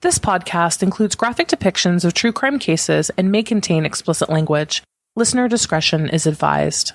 This podcast includes graphic depictions of true crime cases and may contain explicit language. Listener discretion is advised.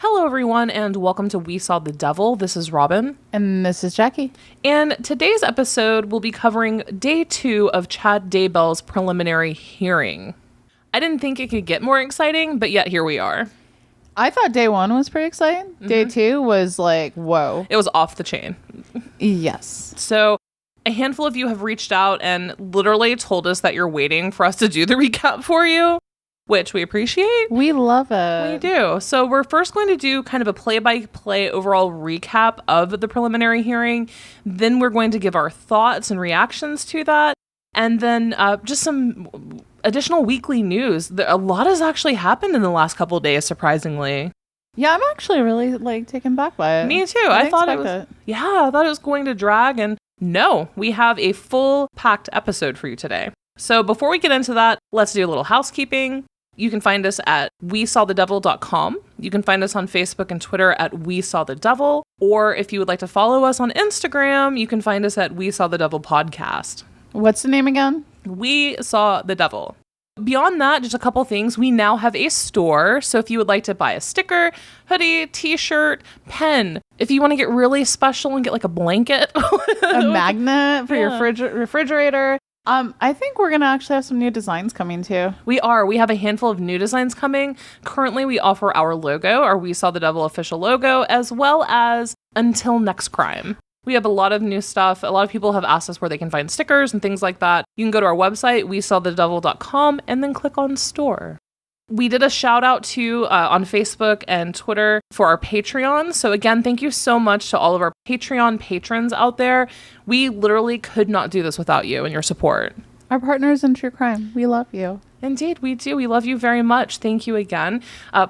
Hello, everyone, and welcome to We Saw the Devil. This is Robin. And this is Jackie. And today's episode will be covering day 2 of Chad Daybell's preliminary hearing. I didn't think it could get more exciting, but yet here we are. I thought day 1 was pretty exciting. Day 2 was like, whoa. It was off the chain. Yes. So a handful of you have reached out and literally told us that you're waiting for us to do the recap for you, which we appreciate. We love it. We do. So we're first going to do kind of a play-by-play overall recap of the preliminary hearing. Then we're going to give our thoughts and reactions to that. And then just some additional weekly news. A lot has actually happened in the last couple of days, surprisingly. Yeah, I'm actually really taken back by it. Me too. I thought it was. Yeah, I thought it was going to drag, and no, we have a full packed episode for you today. So before we get into that, let's do a little housekeeping. You can find us at wesawthedevil.com. You can find us on Facebook and Twitter at wesawthedevil. Or if you would like to follow us on Instagram, you can find us at We Saw the Devil Podcast. What's the name again? We Saw the Devil. Beyond that, just a couple things. We now have a store. So if you would like to buy a sticker, hoodie, t-shirt, pen, if you want to get really special and get like a blanket. A magnet for your refrigerator. I think we're going to actually have some new designs coming too. We are. We have a handful of new designs coming. Currently, we offer our logo, our We Saw the Devil official logo, as well as Until Next Crime. We have a lot of new stuff. A lot of people have asked us where they can find stickers and things like that. You can go to our website, wesawthedevil.com, and then click on store. We did a shout out to on Facebook and Twitter for our Patreon. So again, thank you so much to all of our Patreon patrons out there. We literally could not do this without you and your support. Our partners in true crime. We love you. Indeed, we do. We love you very much. Thank you again.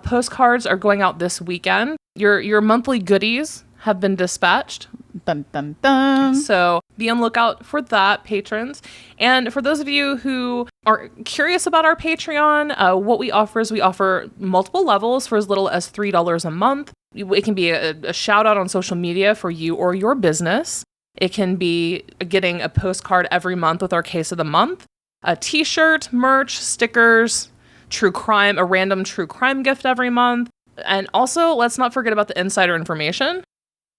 Postcards are going out this weekend. Your monthly goodies have been dispatched. Dun, dun, dun. So be on lookout for that, patrons. And for those of you who are curious about our Patreon, what we offer is we offer multiple levels for as little as $3 a month. It can be a shout out on social media for you or your business. It can be getting a postcard every month with our case of the month, a t-shirt, merch, stickers, true crime, a random true crime gift every month. And also, let's not forget about the insider information.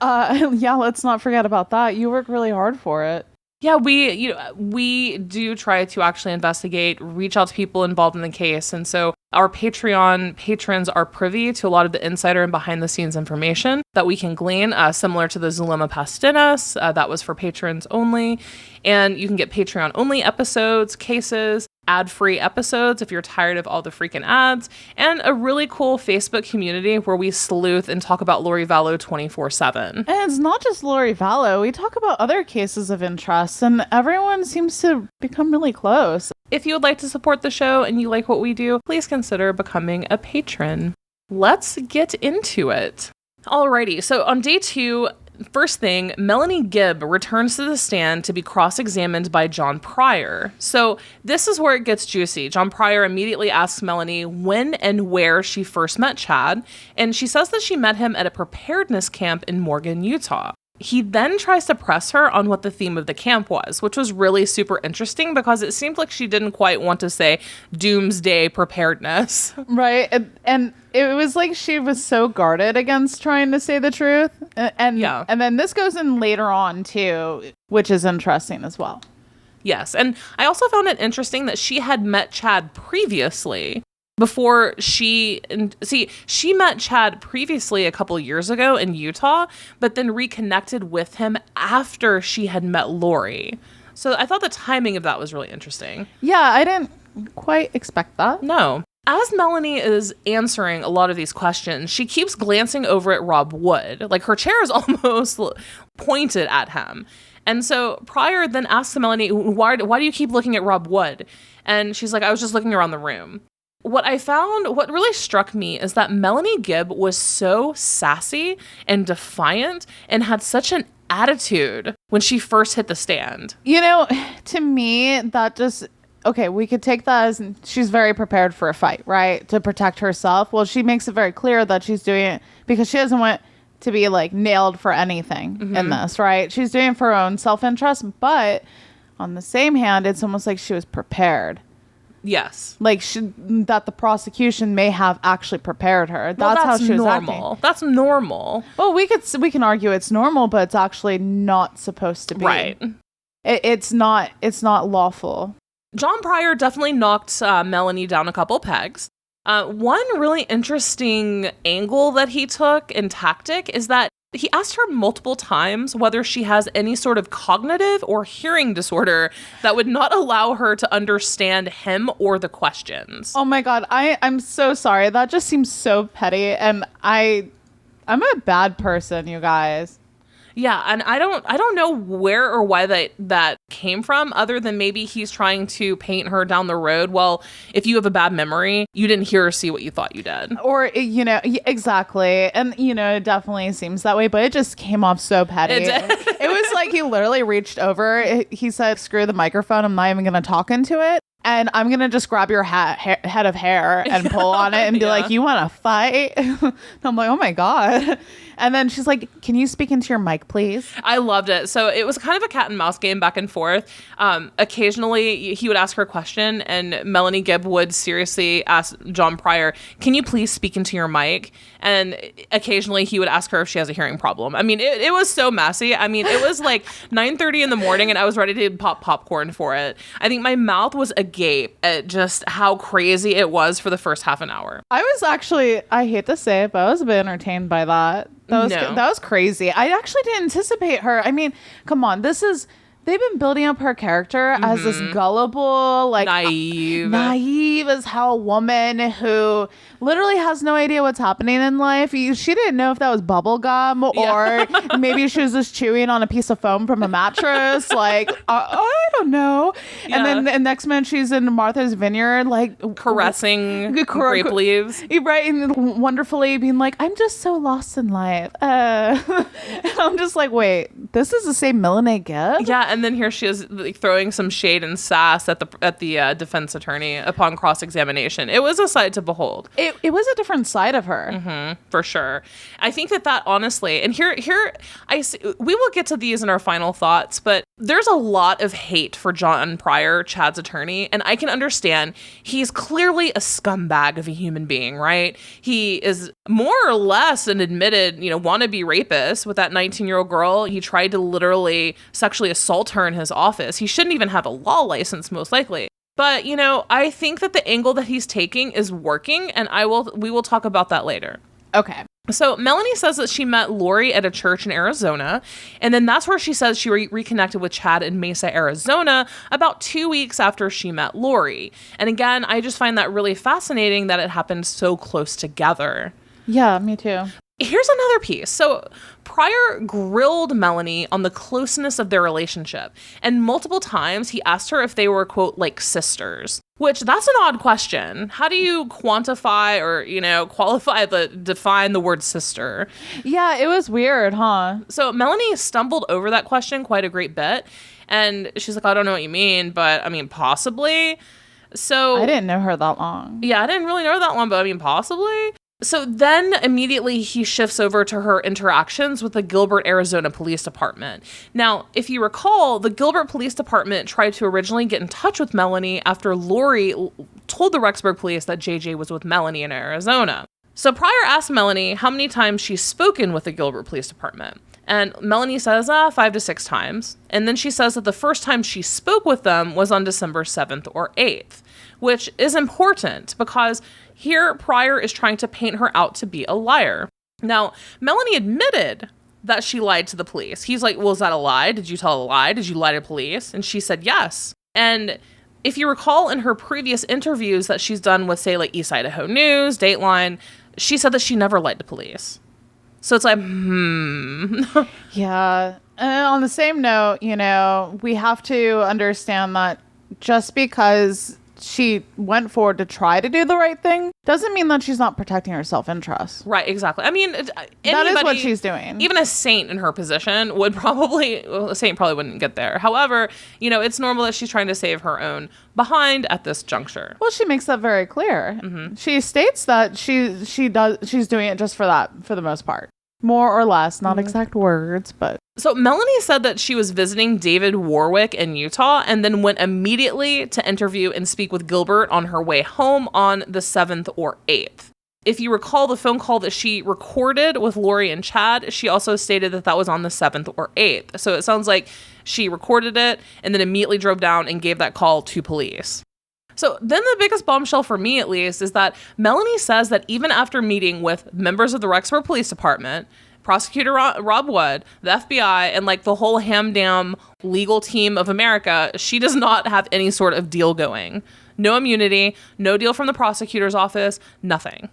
Yeah, let's not forget about that. You work really hard for it. Yeah, we do try to actually investigate, reach out to people involved in the case. And so our Patreon patrons are privy to a lot of the insider and behind the scenes information that we can glean, similar to the Zulema Pastinas. That was for patrons only. And you can get Patreon only episodes, cases, ad-free episodes if you're tired of all the freaking ads, and a really cool Facebook community where we sleuth and talk about Lori Vallow 24/7. And it's not just Lori Vallow. We talk about other cases of interest, and everyone seems to become really close. If you would like to support the show and you like what we do, please consider becoming a patron. Let's get into it. Alrighty, so on day 2, first thing, Melanie Gibbs returns to the stand to be cross-examined by John Pryor. So this is where it gets juicy. John Pryor immediately asks Melanie when and where she first met Chad, and she says that she met him at a preparedness camp in Morgan, Utah. He then tries to press her on what the theme of the camp was, which was really super interesting because it seemed like she didn't quite want to say doomsday preparedness. Right. And it was like she was so guarded against trying to say the truth. And then this goes in later on, too, which is interesting as well. Yes. And I also found it interesting that she had met Chad previously. Before she met Chad previously a couple years ago in Utah, but then reconnected with him after she had met Lori. So I thought the timing of that was really interesting. Yeah, I didn't quite expect that. No. as Melanie is answering a lot of these questions, she keeps glancing over at Rob Wood. Like, her chair is almost pointed at him. And so Pryor then asks Melanie, why do you keep looking at Rob Wood? And she's like, I was just looking around the room. What really struck me is that Melanie Gibb was so sassy and defiant and had such an attitude when she first hit the stand. You know, to me, that just... Okay, we could take that as she's very prepared for a fight, right? To protect herself. Well, she makes it very clear that she's doing it because she doesn't want to be like nailed for anything in this, right? She's doing it for her own self-interest, but on the same hand, it's almost like she was prepared. Yes. Like that the prosecution may have actually prepared her. That's how she was normal. acting. That's normal. Well, we can argue it's normal, but it's actually not supposed to be. Right. It's not lawful. John Pryor definitely knocked Melanie down a couple pegs. One really interesting angle that he took in tactic is that he asked her multiple times whether she has any sort of cognitive or hearing disorder that would not allow her to understand him or the questions. Oh my God, I'm so sorry. That just seems so petty, and I'm a bad person, you guys. Yeah, and I don't know where or why that came from, other than maybe he's trying to paint her down the road. Well, if you have a bad memory, you didn't hear or see what you thought you did. Or, exactly. And, it definitely seems that way, but it just came off so petty. It was like he literally reached over. He said, screw the microphone. I'm not even going to talk into it. And I'm going to just grab your head of hair and pull on it and be like, you want to fight? And I'm like, oh my God. And then she's like, can you speak into your mic, please? I loved it. So it was kind of a cat and mouse game back and forth. Occasionally, he would ask her a question, and Melanie Gibb would seriously ask John Pryor, can you please speak into your mic? And occasionally, he would ask her if she has a hearing problem. I mean, it was so messy. I mean, it was like 9:30 in the morning, and I was ready to pop popcorn for it. I think my mouth was agape at just how crazy it was for the first half an hour. I was actually, I hate to say it, but I was a bit entertained by that. That was crazy. I actually didn't anticipate her. I mean, come on. They've been building up her character as this gullible, like naive as hell woman who literally has no idea what's happening in life. She didn't know if that was bubble gum or maybe she was just chewing on a piece of foam from a mattress. Like, I don't know. Yeah. And then the next minute she's in Martha's Vineyard, like caressing grape leaves. Right. And wonderfully being like, I'm just so lost in life. I'm just like, wait, this is the same Melanie Gibb? Yeah. And then here she is like, throwing some shade and sass at the defense attorney upon cross-examination. It was a sight to behold. It was a different side of her. For sure. I think that honestly, and here I see, we will get to these in our final thoughts, but there's a lot of hate for John Pryor, Chad's attorney, and I can understand. He's clearly a scumbag of a human being, right? He is more or less an admitted, wannabe rapist with that 19-year-old girl. He tried to literally sexually assault her in his office. He shouldn't even have a law license, most likely. But, I think that the angle that he's taking is working, and we will talk about that later. Okay. So Melanie says that she met Lori at a church in Arizona, and then that's where she says she reconnected with Chad in Mesa, Arizona, about 2 weeks after she met Lori. And again, I just find that really fascinating that it happened so close together. Yeah, me too. Here's another piece. So Pryor grilled Melanie on the closeness of their relationship, and multiple times he asked her if they were, quote, like sisters, which that's an odd question. How do you quantify or, define the word sister? Yeah, it was weird, huh? So Melanie stumbled over that question quite a great bit, and she's like, I don't know what you mean, but I mean, possibly. So I didn't know her that long. Yeah, I didn't really know her that long, but I mean, possibly. So then immediately he shifts over to her interactions with the Gilbert, Arizona Police Department. Now, if you recall, the Gilbert Police Department tried to originally get in touch with Melanie after Lori told the Rexburg police that JJ was with Melanie in Arizona. So Pryor asked Melanie how many times she's spoken with the Gilbert Police Department. And Melanie says 5 to 6 times. And then she says that the first time she spoke with them was on December 7th or 8th, which is important because here Pryor is trying to paint her out to be a liar. Now, Melanie admitted that she lied to the police. He's like, well, is that a lie? Did you tell a lie? Did you lie to police? And she said yes. And If you recall in her previous interviews that she's done with, say, like East Idaho News, Dateline, she said that she never lied to police. So it's like, Yeah. And on the same note, you know, we have to understand that just because she went forward to try to do the right thing doesn't mean that she's not protecting her self-interest. Right, exactly. I mean, that is what she's doing. Even a saint in her position would probably, well, a saint probably wouldn't get there. However, you know, it's normal that she's trying to save her own behind at this juncture. Well, she makes that very clear. Mm-hmm. She states that she's doing it just for that, for the most part. More or less, not exact words, but... So Melanie said that she was visiting David Warwick in Utah and then went immediately to interview and speak with Gilbert on her way home on the 7th or 8th. If you recall the phone call that she recorded with Lori and Chad, she also stated that that was on the 7th or 8th. So it sounds like she recorded it and then immediately drove down and gave that call to police. So then the biggest bombshell for me, at least, is that Melanie says that even after meeting with members of the Rexburg Police Department, Prosecutor Rob Wood, the FBI, and like the whole Hamdam legal team of America, she does not have any sort of deal going. No immunity, no deal from the prosecutor's office, nothing.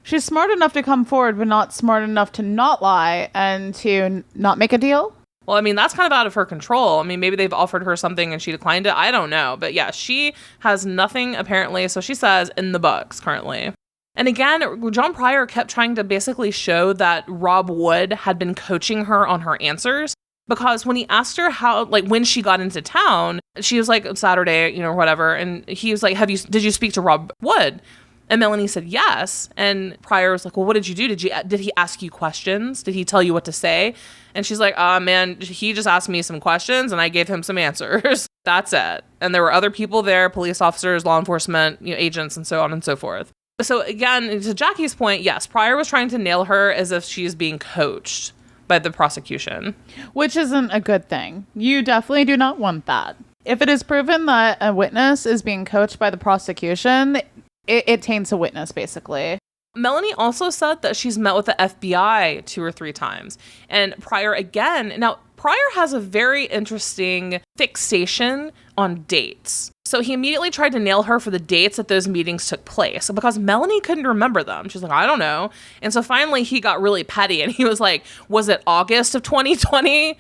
She's smart enough to come forward, but not smart enough to not lie and to not make a deal? Well, I mean, that's kind of out of her control. I mean, maybe they've offered her something and she declined it. I don't know. But yeah, she has nothing, apparently, so she says, in the books currently. And again, John Pryor kept trying to basically show that Rob Wood had been coaching her on her answers. Because when he asked her how, like, when she got into town, she was like, Saturday, you know, whatever. And he was like, did you speak to Rob Wood? And Melanie said yes. And Pryor was like, well, what did you do? Did he ask you questions? Did he tell you what to say? And she's like, man, he just asked me some questions and I gave him some answers. That's it. And there were other people there, police officers, law enforcement, you know, agents, and so on and so forth. So again, to Jackie's point, yes, Pryor was trying to nail her as if she's being coached by the prosecution. Which isn't a good thing. You definitely do not want that. If it is proven that a witness is being coached by the prosecution, it taints a witness, basically. Melanie also said that she's met with the FBI 2 or 3 times. And Pryor again, now Pryor has a very interesting fixation on dates. So he immediately tried to nail her for the dates that those meetings took place because Melanie couldn't remember them. She's like, I don't know. And so finally he got really petty and he was like, was it August of 2020?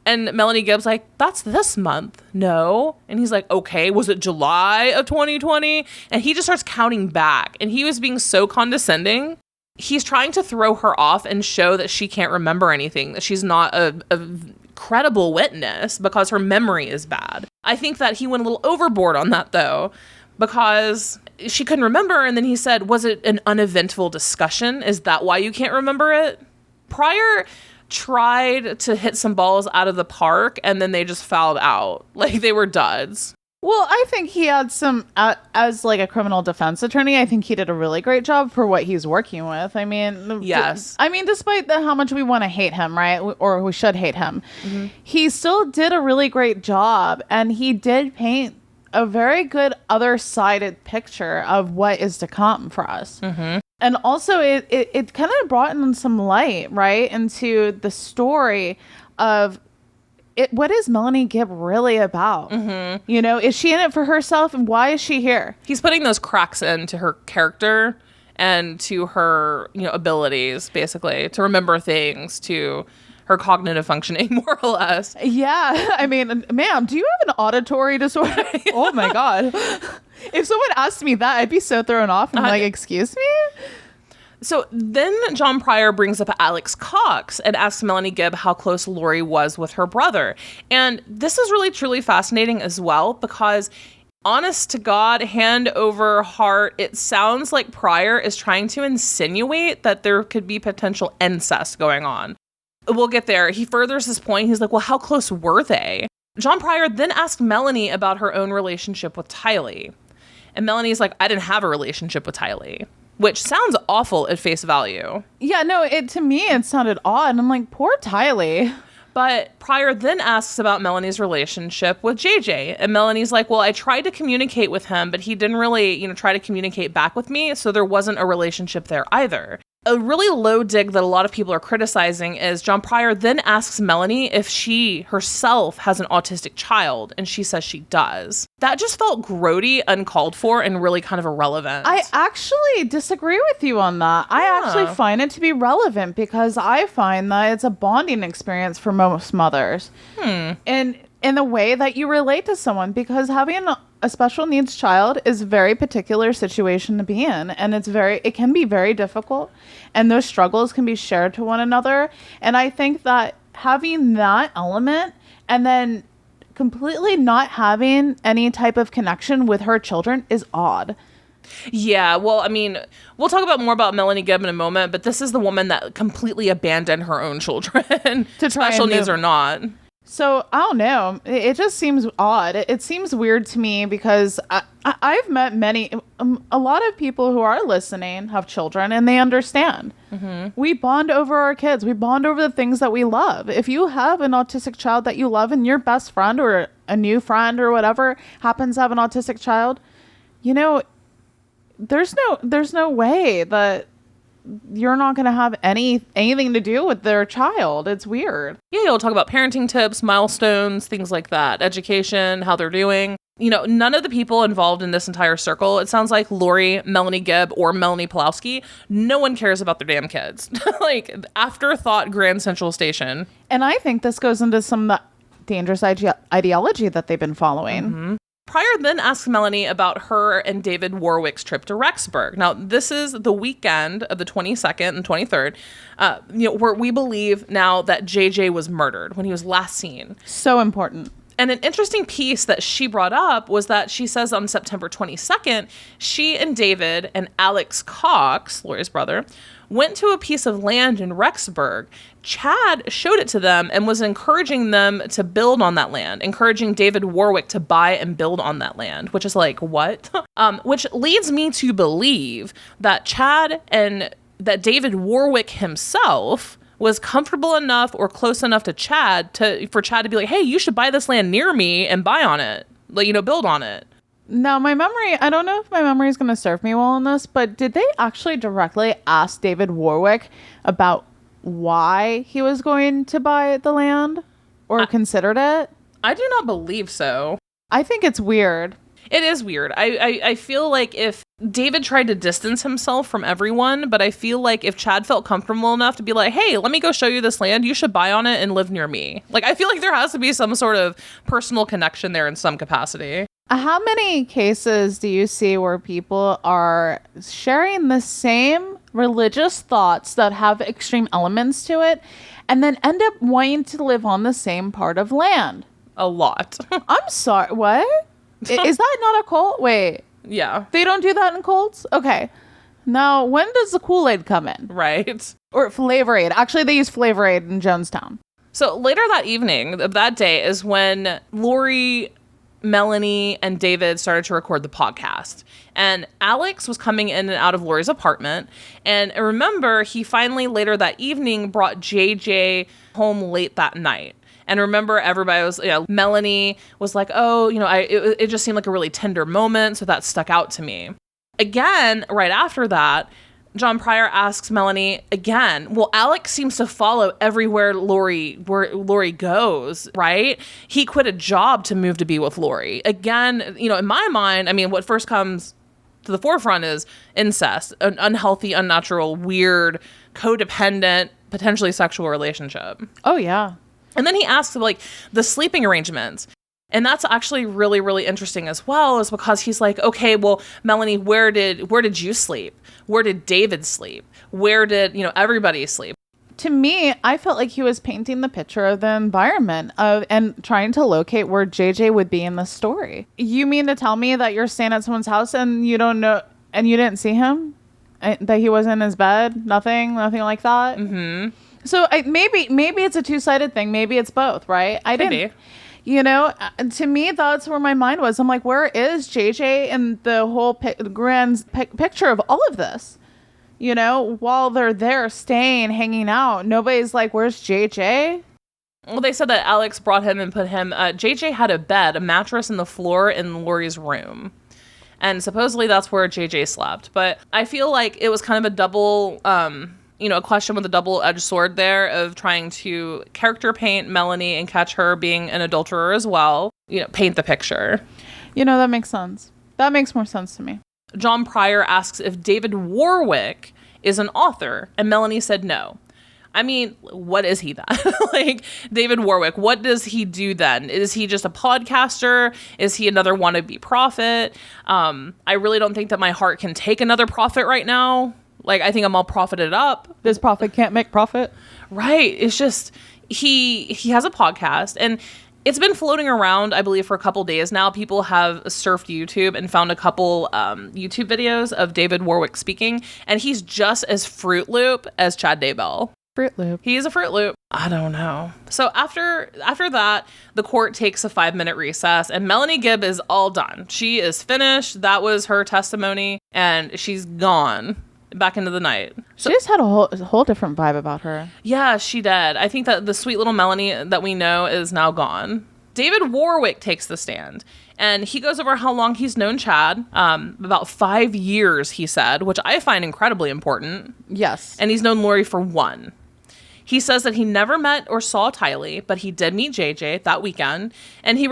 And Melanie Gibbs like, that's this month. No. And he's like, okay, was it July of 2020? And he just starts counting back. And he was being so condescending. He's trying to throw her off and show that she can't remember anything, that she's not a credible witness because her memory is bad. I think that he went a little overboard on that, though, because she couldn't remember. And then he said, was it an uneventful discussion? Is that why you can't remember it? Pryor tried to hit some balls out of the park and then they just fouled out. Like they were duds. Well, I think he had some, as like a criminal defense attorney, I think he did a really great job for what he's working with. I mean, yes. Despite how much we want to hate him, right? Or we should hate him, he still did a really great job. And he did paint a very good other-sided picture of what is to come for us. Mm-hmm. And also, it kind of brought in some light, right, into the story of what is Melanie Gibb really about? Mm-hmm. You know, is she in it for herself, and why is she here? He's putting those cracks into her character and to her, you know, abilities, basically, to remember things, to her cognitive functioning, more or less. Yeah, I mean, ma'am, do you have an auditory disorder? Oh my God. If someone asked me that, I'd be so thrown off. I'm like, excuse me? So then John Pryor brings up Alex Cox and asks Melanie Gibb how close Lori was with her brother. And this is really, truly fascinating as well, because honest to God, hand over heart, it sounds like Pryor is trying to insinuate that there could be potential incest going on. We'll get there. He furthers his point. He's like, well, how close were they? John Pryor then asked Melanie about her own relationship with Tylee. And Melanie's like, I didn't have a relationship with Tylee. Which sounds awful at face value. Yeah, no, to me, it sounded odd. I'm like, poor Tylee. But Pryor then asks about Melanie's relationship with JJ. And Melanie's like, well, I tried to communicate with him, but he didn't really, try to communicate back with me. So there wasn't a relationship there either. A really low dig that a lot of people are criticizing is John Pryor then asks Melanie if she herself has an autistic child, and she says she does. That just felt grody, uncalled for, and really kind of irrelevant. I actually disagree with you on that. I actually find it to be relevant because I find that it's a bonding experience for most mothers. And in the way that you relate to someone, because having a special needs child is a very particular situation to be in, and it can be very difficult, and those struggles can be shared to one another. And I think that having that element and then completely not having any type of connection with her children is odd. Yeah, well, I mean, we'll talk about more about Melanie Gibb in a moment, but this is the woman that completely abandoned her own children to special needs or not. So, I don't know. It just seems odd. It seems weird to me because I've met a lot of people who are listening have children and they understand. We bond over our kids. We bond over the things that we love. If you have an autistic child that you love and your best friend or a new friend or whatever happens to have an autistic child, you know, there's no way that you're not going to have anything to do with their child. It's weird. Yeah, you'll talk about parenting tips, milestones, things like that, education, how they're doing. You know, none of the people involved in this entire circle, it sounds like Lori, Melanie Gibb, or Melanie Pulowski, no one cares about their damn kids. Like, afterthought Grand Central Station. And I think this goes into some of the dangerous ideology that they've been following. Pryor then asks Melanie about her and David Warwick's trip to Rexburg. Now, this is the weekend of the 22nd and 23rd, where we believe now that JJ was murdered when he was last seen. So important. And an interesting piece that she brought up was that she says on September 22nd, she and David and Alex Cox, Lori's brother, went to a piece of land in Rexburg. Chad showed it to them and was encouraging them to build on that land, encouraging David Warwick to buy and build on that land, which is like, what? Which leads me to believe that that David Warwick himself was comfortable enough or close enough to Chad for Chad to be like, hey, you should buy this land near me and buy on it, build on it. Now, I don't know if my memory is going to serve me well on this, but did they actually directly ask David Warwick about why he was going to buy the land or considered it? I do not believe so. I think it's weird. It is weird. I feel like if David tried to distance himself from everyone, but I feel like if Chad felt comfortable enough to be like, hey, let me go show you this land, you should buy on it and live near me. Like, I feel like there has to be some sort of personal connection there in some capacity. How many cases do you see where people are sharing the same religious thoughts that have extreme elements to it and then end up wanting to live on the same part of land? A lot. I'm sorry. What? Is that not a cult? Wait. Yeah. They don't do that in cults? Okay. Now, when does the Kool-Aid come in? Right. Or Flavor Aid. Actually, they use Flavor Aid in Jonestown. So later that evening of that day is when Lori, Melanie, and David started to record the podcast. And Alex was coming in and out of Lori's apartment. And I remember he finally later that evening brought JJ home late that night. And remember, everybody was, Melanie was like, oh, it just seemed like a really tender moment. So that stuck out to me. Again, right after that, John Pryor asks Melanie again, well, Alex seems to follow everywhere where Lori goes, right? He quit a job to move to be with Lori. Again, in my mind, I mean, what first comes to the forefront is incest, an unhealthy, unnatural, weird, codependent, potentially sexual relationship. Oh, yeah. And then he asks, the sleeping arrangements. And that's actually really, really interesting as well, is because he's like, okay, well, Melanie, where did you sleep? Where did David sleep? Where did, everybody sleep? To me, I felt like he was painting the picture of the environment and trying to locate where JJ would be in the story. You mean to tell me that you're staying at someone's house and you don't know, and you didn't see him? That he was in his bed? Nothing like that? Mm-hmm. So maybe it's a two-sided thing. Maybe it's both, right? Maybe. To me, that's where my mind was. I'm like, where is JJ and the whole grand picture of all of this? While they're there staying, hanging out, nobody's like, where's JJ? Well, they said that Alex brought him and put him, JJ had a bed, a mattress in the floor in Lori's room. And supposedly that's where JJ slept. But I feel like it was kind of a double, a question with a double-edged sword there of trying to character paint Melanie and catch her being an adulterer as well. Paint the picture. That makes sense. That makes more sense to me. John Pryor asks if David Warwick is an author, and Melanie said no. I mean, what is he then? Like, David Warwick, what does he do then? Is he just a podcaster? Is he another wannabe prophet? I really don't think that my heart can take another prophet right now. Like, I think I'm all profited up. This prophet can't make profit. Right. It's just, he has a podcast, and it's been floating around, I believe, for a couple days now. People have surfed YouTube and found a couple YouTube videos of David Warwick speaking, and he's just as Fruit Loop as Chad Daybell. Fruit Loop. He is a Fruit Loop. I don't know. So after that, the court takes a 5-minute recess, and Melanie Gibbs is all done. She is finished. That was her testimony, and she's gone back into the night. So, she just had a whole different vibe about her. Yeah, she did. I think that the sweet little Melanie that we know is now gone. David Warwick takes the stand, and he goes over how long he's known Chad. About 5 years, he said, which I find incredibly important. Yes. And he's known Lori for 1. He says that he never met or saw Tylee, but he did meet JJ that weekend. And he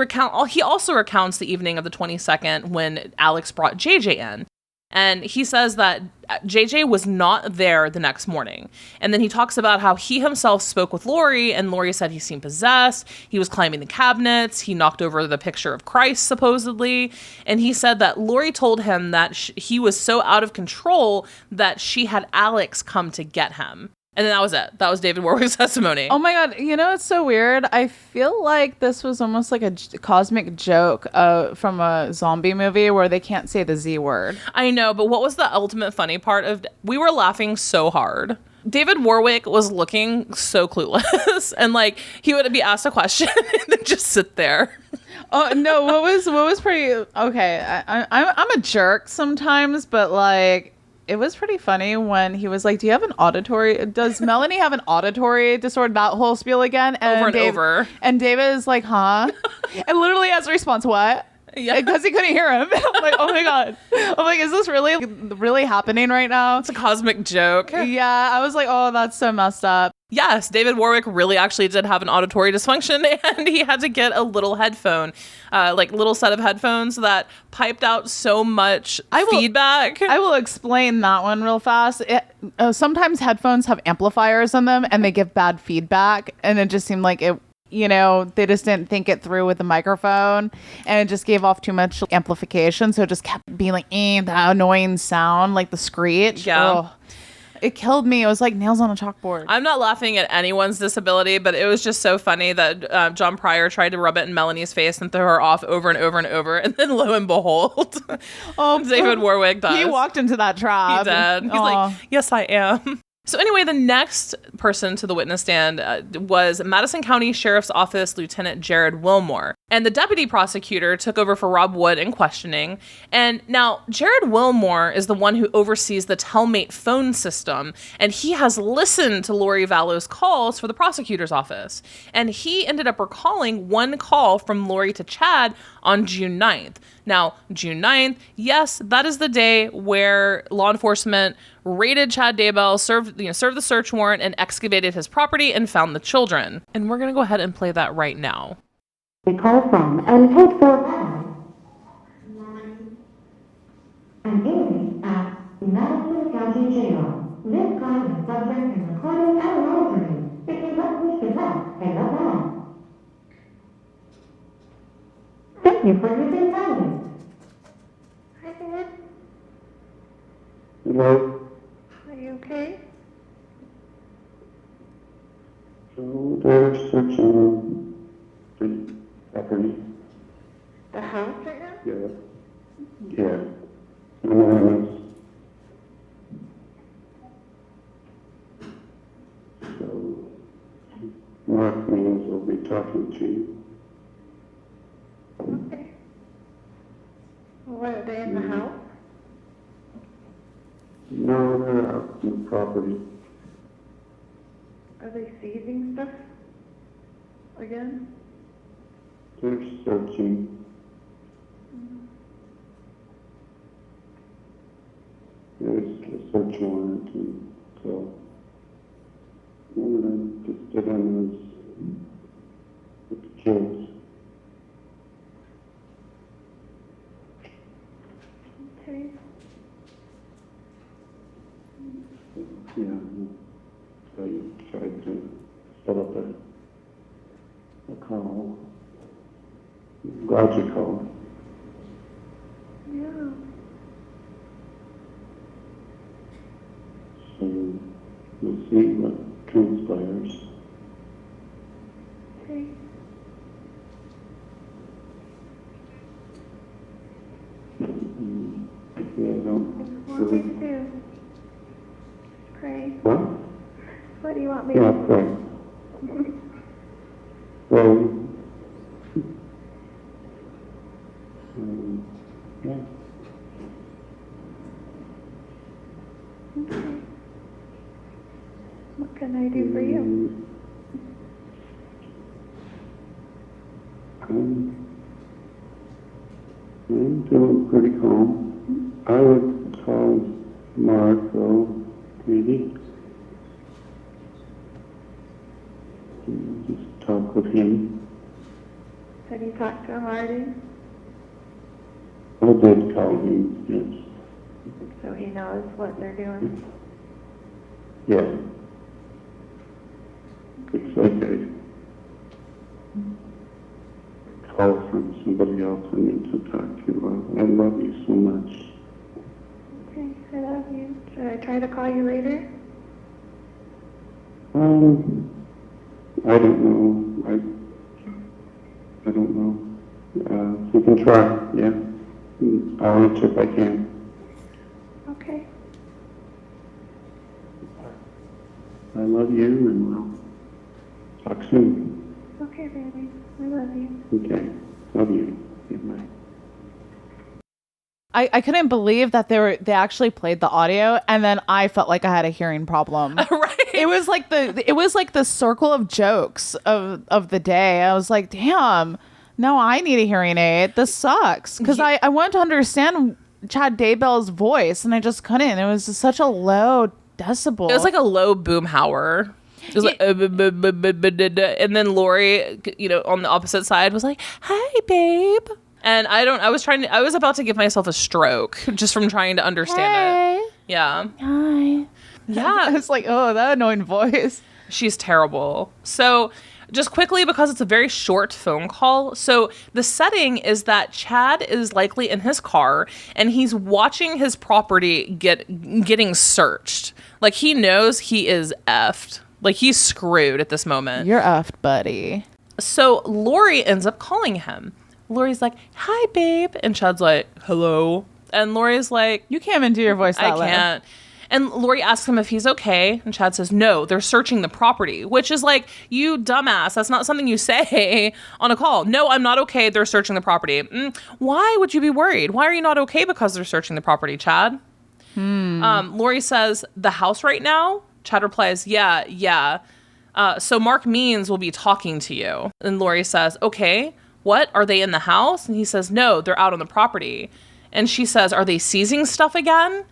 also recounts the evening of the 22nd when Alex brought JJ in. And he says that JJ was not there the next morning. And then he talks about how he himself spoke with Lori, and Lori said he seemed possessed. He was climbing the cabinets. He knocked over the picture of Christ, supposedly. And he said that Lori told him that he was so out of control that she had Alex come to get him. And then that was it. That was David Warwick's testimony. Oh my God. It's so weird. I feel like this was almost like a cosmic joke from a zombie movie where they can't say the Z word. I know, but what was the ultimate funny part of... We were laughing so hard. David Warwick was looking so clueless. And he would be asked a question and then just sit there. Oh, no. What was pretty... Okay. I'm a jerk sometimes, but it was pretty funny when he was like, do you have an auditory... Does Melanie have an auditory disorder? That whole spiel again. And over. And David is like, huh? And literally as a response, what? Yeah. Because he couldn't hear him. I'm like, oh my God. I'm like, is this really happening right now? It's a cosmic joke. Yeah. I was like, oh, that's so messed up. Yes, David Warwick really actually did have an auditory dysfunction, and he had to get a little headphone, little set of headphones that piped out so much feedback. I will explain that one real fast. Sometimes headphones have amplifiers in them, and they give bad feedback, and it just seemed like it... they just didn't think it through with the microphone, and it just gave off too much amplification, so it just kept being that annoying sound, like the screech. Yeah. Ugh. It killed me. It was like nails on a chalkboard. I'm not laughing at anyone's disability, but it was just so funny that John Pryor tried to rub it in Melanie's face and throw her off over and over and over, and then lo and behold, David Warwick does. He walked into that trap. He did. He's like, yes, I am. So anyway, the next person to the witness stand was Madison County Sheriff's Office Lieutenant Jared Wilmore. And the deputy prosecutor took over for Rob Wood in questioning. And now Jared Wilmore is the one who oversees the Tellmate phone system. And he has listened to Lori Vallow's calls for the prosecutor's office. And he ended up recalling one call from Lori to Chad on June 9th. Now, June 9th, yes, that is the day where law enforcement raided Chad Daybell, served the search warrant, and excavated his property and found the children. And we're going to go ahead and play that right now. A call from and paid for an inmate at Madison County Jail. This crime is subject to recording and monitoring. If you don't wish to talk, hang up now. Thank you for your silence. Hello? Are you okay? So they're searching the property. The house right now? Yeah. Yeah. Anonymous. So Mark means will be talking to you. Okay. What, are they in the house? No, they're out in the property. Are they seizing stuff again? They're searching. search warrant, and so what I just did on was with the kids. Okay. Yeah, so you tried to set up a call. Glad you called. Yeah. So we'll see what transpires. Okay. Yeah, don't What do you want me to do? Pray. What? What do you want me Yeah, to pray. So, yeah. Okay. What can I do for you? I'm feeling pretty calm. I would call Mark, though, maybe. Just talk with him. Have you talked to him already? I did call him, yes. So he knows what they're doing? Yeah. It's like a call from somebody else I need to talk to. I love you so much. Okay, I love you. Should I try to call you later? I don't know. I don't know. You can try, yeah. I'll answer if I can. Okay. I love you, and we'll talk soon. Okay, baby. I love you. Okay. Love you. Goodbye. I couldn't believe that they actually played the audio, and then I felt like I had a hearing problem. Right. It was like the circle of jokes of the day. I was like, damn, no, I need a hearing aid. This sucks. Because I wanted to understand Chad Daybell's voice, and I just couldn't. It was just such a low decibel. It was like a low boomhauer. It was like, and then Lori, on the opposite side was like, "Hi, babe." And I was about to give myself a stroke just from trying to understand it. Yeah. Hi. Yeah. I was like, oh, that annoying voice. She's terrible. So just quickly, because it's a very short phone call. So the setting is that Chad is likely in his car and he's watching his property getting searched. Like, he knows he is effed. Like, he's screwed at this moment. You're effed, buddy. So Lori ends up calling him. Lori's like, "Hi, babe." And Chad's like, "Hello." And Lori's like, You can't even do your voice that "I loud. can't." And Lori asks him if he's okay. And Chad says, "No, they're searching the property," which is like, you dumbass. That's not something you say on a call. "No, I'm not okay. They're searching the property." Why would you be worried? Why are you not okay because they're searching the property, Chad? Lori says, "The house right now?" Chad replies, Yeah. So Mark Means will be talking to you. And Lori says, "Okay. What? Are they in the house?" And he says, "No, they're out on the property." And she says, "Are they seizing stuff again?"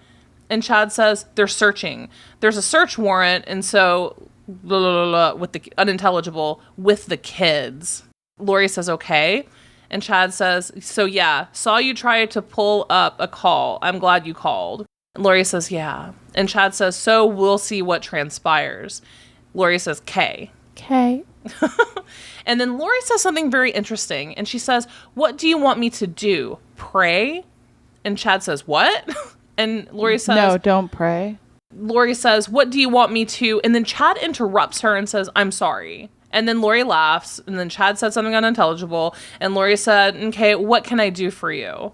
And Chad says, "They're searching. There's a search warrant." And so, blah, blah, blah, blah, with the unintelligible, with the kids. Lori says, "Okay." And Chad says, "So yeah, saw you try to pull up a call. I'm glad you called." And Lori says, "Yeah." And Chad says, "So we'll see what transpires." Lori says, "K." Okay. And then Lori says something very interesting. And she says, "What do you want me to do? Pray?" And Chad says, "What?" And Lori says, No, don't pray. Lori says, "What do you want me to?" And then Chad interrupts her and says, "I'm sorry." And then Lori laughs. And then Chad said something unintelligible. And Lori said, "Okay, what can I do for you?"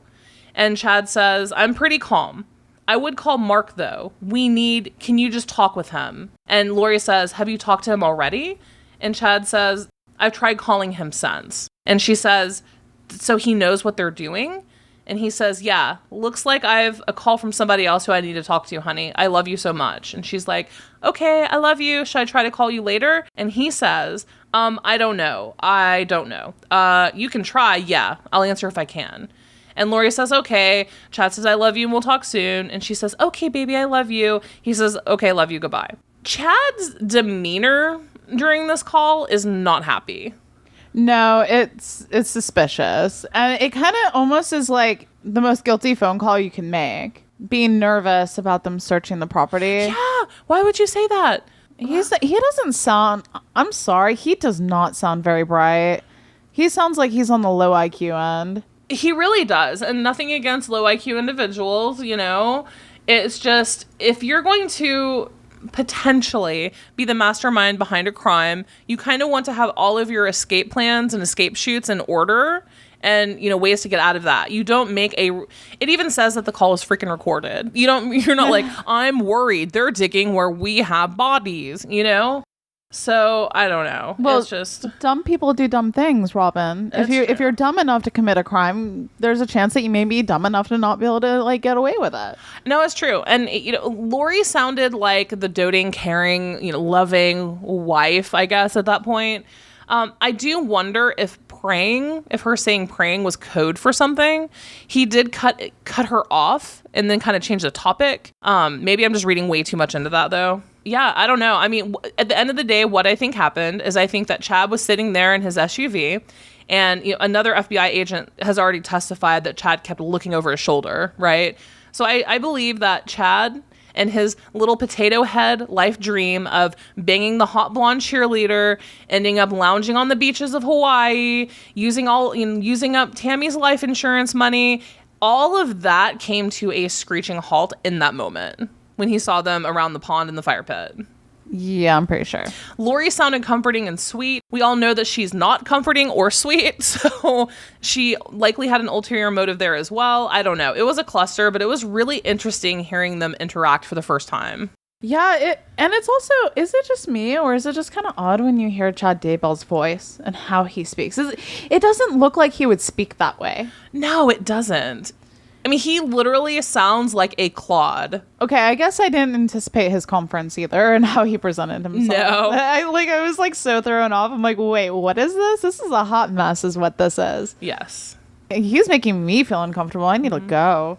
And Chad says, "I'm pretty calm. I would call Mark, though. Can you just talk with him?" And Lori says, "Have you talked to him already?" And Chad says, "I've tried calling him since." And she says, "So he knows what they're doing?" And he says, "Yeah, looks like I've a call from somebody else who I need to talk to, honey. I love you so much." And she's like, "Okay, I love you. Should I try to call you later?" And he says, I don't know. You can try. Yeah, I'll answer if I can." And Lori says, okay. Chad says, I love you and we'll talk soon. And she says, okay, baby, I love you. He says, okay, love you, goodbye. Chad's demeanor during this call is not happy. No, it's suspicious. And it kind of almost is like the most guilty phone call you can make. Being nervous about them searching the property. Yeah, why would you say that? He doesn't sound, I'm sorry, he does not sound very bright. He sounds like he's on the low IQ end. He really does. And nothing against low IQ individuals, you know. It's just, if you're going to potentially be the mastermind behind a crime, you kind of want to have all of your escape plans and escape chutes in order and, you know, ways to get out of that. You don't make it even says that the call is freaking recorded. You're not like, I'm worried they're digging where we have bodies, you know? So I don't know. Well, it's just dumb people do dumb things, Robin. If you're dumb enough to commit a crime, there's a chance that you may be dumb enough to not be able to like get away with it. No, it's true. And you know, Lori sounded like the doting, caring, you know, loving wife, I guess, at that point. I do wonder if her saying praying was code for something. He did cut her off and then kind of change the topic. Maybe I'm just reading way too much into that though. Yeah, I don't know. I mean, at the end of the day, what I think happened is I think that Chad was sitting there in his SUV, and you know, another FBI agent has already testified that Chad kept looking over his shoulder, right? So I believe that Chad and his little potato head life dream of banging the hot blonde cheerleader, ending up lounging on the beaches of Hawaii, using up Tammy's life insurance money, all of that came to a screeching halt in that moment when he saw them around the pond in the fire pit. Yeah, I'm pretty sure. Lori sounded comforting and sweet. We all know that she's not comforting or sweet, so she likely had an ulterior motive there as well. I don't know. It was a cluster, but it was really interesting hearing them interact for the first time. Yeah, and it's also, is it just me or is it just kind of odd when you hear Chad Daybell's voice and how he speaks? It doesn't look like he would speak that way. No, it doesn't. I mean, he literally sounds like a Claude. Okay, I guess I didn't anticipate his conference either and how he presented himself. No. I was like so thrown off. I'm like, wait, what is this? This is a hot mess is what this is. Yes. He's making me feel uncomfortable. I need to go.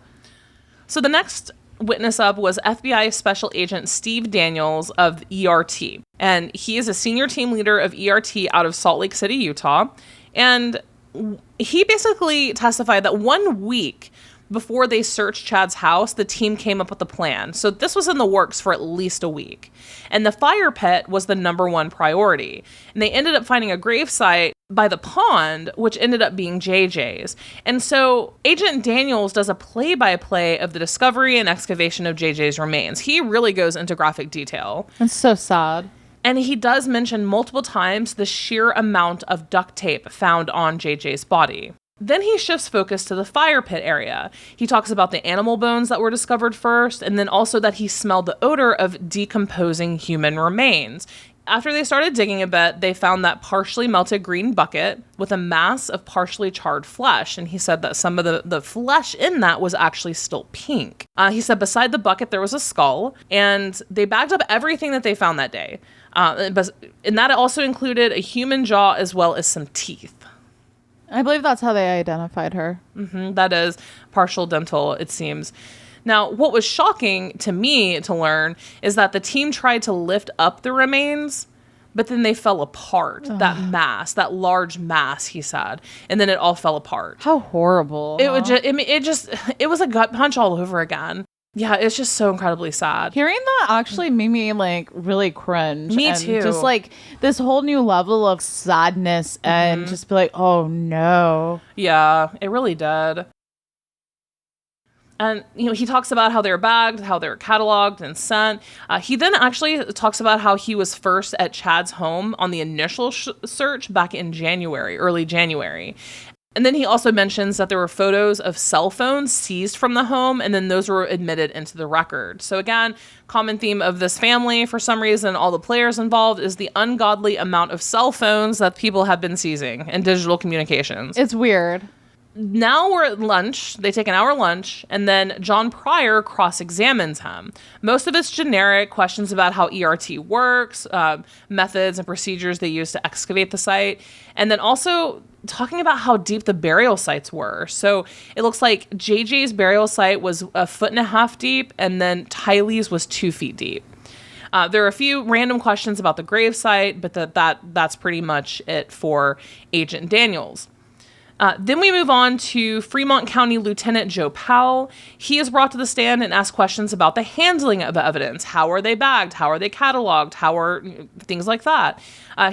So the next witness up was FBI Special Agent Steve Daniels of ERT. And he is a senior team leader of ERT out of Salt Lake City, Utah. And he basically testified that 1 week before they searched Chad's house, the team came up with a plan. So this was in the works for at least a week. And the fire pit was the number one priority. And they ended up finding a gravesite by the pond, which ended up being JJ's. And so Agent Daniels does a play-by-play of the discovery and excavation of JJ's remains. He really goes into graphic detail. It's so sad. And he does mention multiple times the sheer amount of duct tape found on JJ's body. Then he shifts focus to the fire pit area. He talks about the animal bones that were discovered first, and then also that he smelled the odor of decomposing human remains. After they started digging a bit, they found that partially melted green bucket with a mass of partially charred flesh. And he said that some of the flesh in that was actually still pink. He said beside the bucket, there was a skull, and they bagged up everything that they found that day. And that also included a human jaw as well as some teeth. I believe that's how they identified her. That is partial dental, it seems. Now, what was shocking to me to learn is that the team tried to lift up the remains, but then they fell apart. Ugh. That large mass, he said, and then it all fell apart. How horrible. It was a gut punch all over again. Yeah, it's just so incredibly sad. Hearing that actually made me like really cringe. Me too. Just like this whole new level of sadness and just be like, oh no. Yeah, it really did. And, you know, he talks about how they were bagged, how they were cataloged and sent. He then actually talks about how he was first at Chad's home on the initial search back in early January. And then he also mentions that there were photos of cell phones seized from the home, and then those were admitted into the record. So again, common theme of this family, for some reason, all the players involved, is the ungodly amount of cell phones that people have been seizing and digital communications. It's weird. Now we're at lunch. They take an hour lunch, and then John Pryor cross-examines him. Most of it's generic questions about how ERT works, methods and procedures they use to excavate the site. And then also talking about how deep the burial sites were. So it looks like JJ's burial site was 1.5 feet deep, and then Tylee's was 2 feet deep. There are a few random questions about the grave site, but that's pretty much it for Agent Daniels. Then we move on to Fremont County Lieutenant Joe Powell. He is brought to the stand and asked questions about the handling of evidence. How are they bagged? How are they cataloged? How are things like that?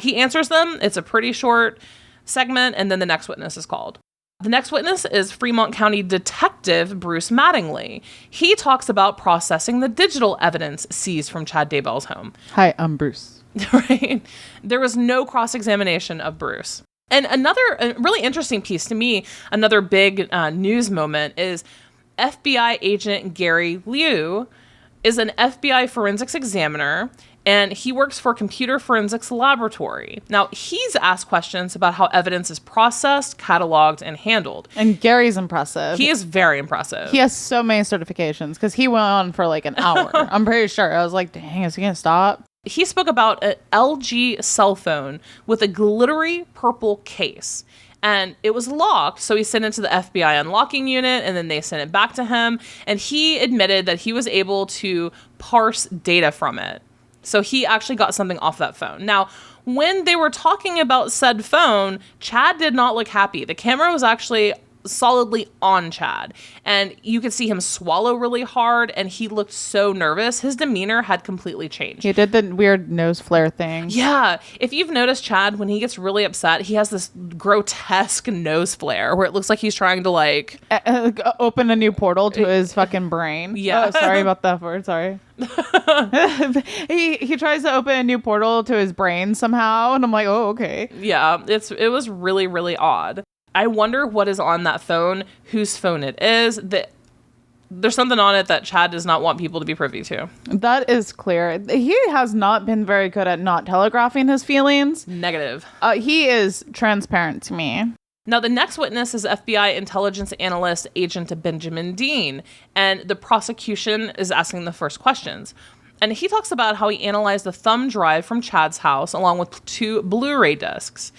He answers them. It's a pretty short segment, and then the next witness is called. The next witness is Fremont County Detective Bruce Mattingly. He talks about processing the digital evidence seized from Chad Daybell's home. Hi, I'm Bruce. Right? There was no cross-examination of Bruce. And another really interesting piece to me, another big news moment, is FBI agent Gary Liu is an FBI forensics examiner, and he works for Computer Forensics Laboratory. Now, he's asked questions about how evidence is processed, cataloged, and handled. And Gary's impressive. He is very impressive. He has so many certifications because he went on for like an hour. I'm pretty sure. I was like, dang, is he going to stop? He spoke about an LG cell phone with a glittery purple case. And it was locked, so he sent it to the FBI unlocking unit, and then they sent it back to him. And he admitted that he was able to parse data from it. So he actually got something off that phone. Now, when they were talking about said phone, Chad did not look happy. The camera was actually solidly on Chad, and you could see him swallow really hard, and he looked so nervous. His demeanor had completely changed. He did the weird nose flare thing. Yeah. If you've noticed Chad, when he gets really upset, he has this grotesque nose flare where it looks like he's trying to like open a new portal to his fucking brain. Yeah. Oh, sorry about that word. Sorry. he tries to open a new portal to his brain somehow, and I'm like, oh, okay. Yeah. It was really, really odd. I wonder what is on that phone, whose phone it is. There's something on it that Chad does not want people to be privy to. That is clear. He has not been very good at not telegraphing his feelings. Negative. He is transparent to me. Now, the next witness is FBI intelligence analyst Agent Benjamin Dean, and the prosecution is asking the first questions. And he talks about how he analyzed the thumb drive from Chad's house along with 2 Blu-ray discs.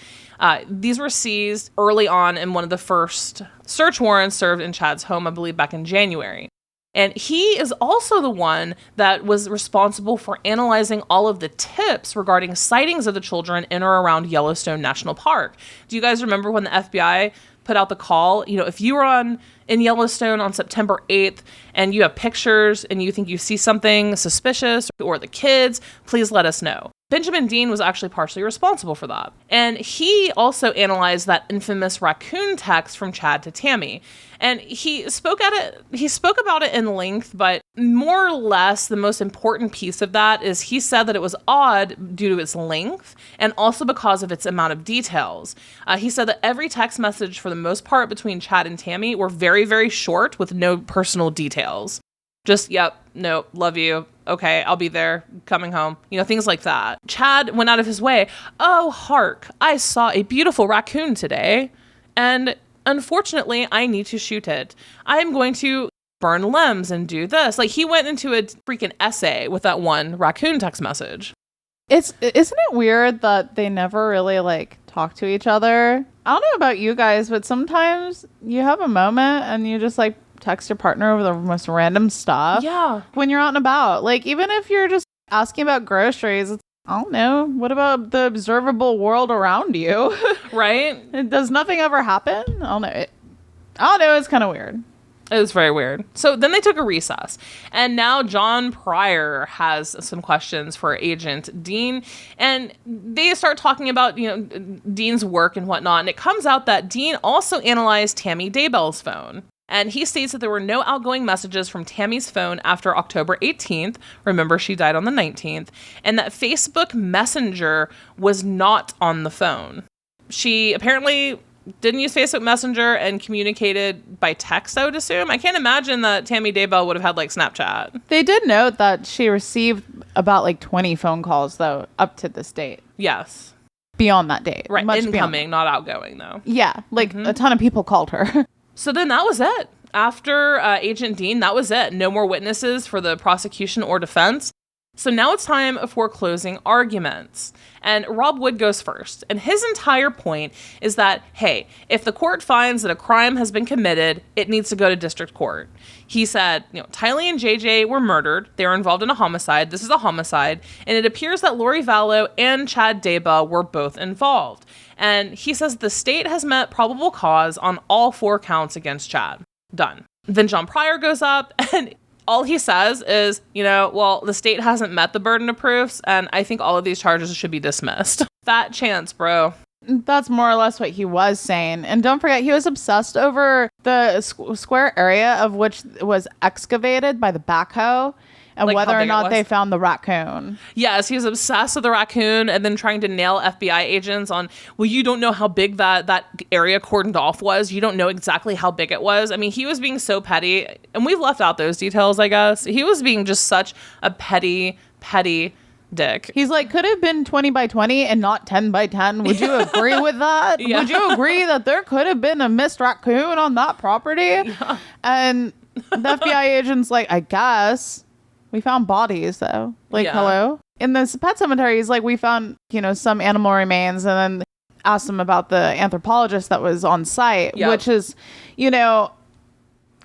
These were seized early on in one of the first search warrants served in Chad's home, I believe back in January. And he is also the one that was responsible for analyzing all of the tips regarding sightings of the children in or around Yellowstone National Park. Do you guys remember when the FBI put out the call? You know, if you were in Yellowstone on September 8th and you have pictures and you think you see something suspicious or the kids, please let us know. Benjamin Dean was actually partially responsible for that. And he also analyzed that infamous raccoon text from Chad to Tammy. And he spoke about it in length, but more or less the most important piece of that is he said that it was odd due to its length and also because of its amount of details. He said that every text message for the most part between Chad and Tammy were very, very short with no personal details. Just, yep, no, love you. Okay, I'll be there, coming home. You know, things like that. Chad went out of his way. Oh, hark, I saw a beautiful raccoon today, and unfortunately, I need to shoot it. I'm going to burn limbs and do this. Like, he went into a freaking essay with that one raccoon text message. Isn't it weird that they never really, like, talk to each other? I don't know about you guys, but sometimes you have a moment and you just, like, text your partner over the most random stuff. Yeah. When you're out and about. Like, even if you're just asking about groceries, it's, I don't know. What about the observable world around you? Right? Does nothing ever happen? I don't know. It's kind of weird. It was very weird. So then they took a recess. And now John Pryor has some questions for Agent Dean. And they start talking about, you know, Dean's work and whatnot. And it comes out that Dean also analyzed Tammy Daybell's phone. And he states that there were no outgoing messages from Tammy's phone after October 18th. Remember, she died on the 19th. And that Facebook Messenger was not on the phone. She apparently didn't use Facebook Messenger and communicated by text, I would assume. I can't imagine that Tammy Daybell would have had, like, Snapchat. They did note that she received about, like, 20 phone calls, though, up to this date. Yes. Beyond that date. Right. Much Incoming, not outgoing, though. Yeah. Like, a ton of people called her. So then that was it. After Agent Dean, that was it. No more witnesses for the prosecution or defense. So now it's time for closing arguments. And Rob Wood goes first. And his entire point is that, hey, if the court finds that a crime has been committed, it needs to go to district court. He said, Tylee and JJ were murdered. They were involved in a homicide. This is a homicide. And it appears that Lori Vallow and Chad Daybell were both involved. And he says the state has met probable cause on all 4 counts against Chad. Done. Then John Pryor goes up and all he says is, well, the state hasn't met the burden of proofs, and I think all of these charges should be dismissed. Fat chance, bro. That's more or less what he was saying. And don't forget, he was obsessed over the square area of which was excavated by the backhoe and Like whether or not they found the raccoon. Yes, he was obsessed with the raccoon and then trying to nail FBI agents on, well, you don't know how big that area cordoned off was. You don't know exactly how big it was. I mean, he was being so petty. And we've left out those details, I guess. He was being just such a petty dick. He's like, could have been 20 by 20 and not 10 by 10. Would you agree with that? Yeah. Would you agree that there could have been a missed raccoon on that property? Yeah. And the FBI agent's like, I guess. We found bodies, though. Like, hello? In this pet cemetery, he's like, we found, some animal remains, and then asked him about the anthropologist that was on site, which is,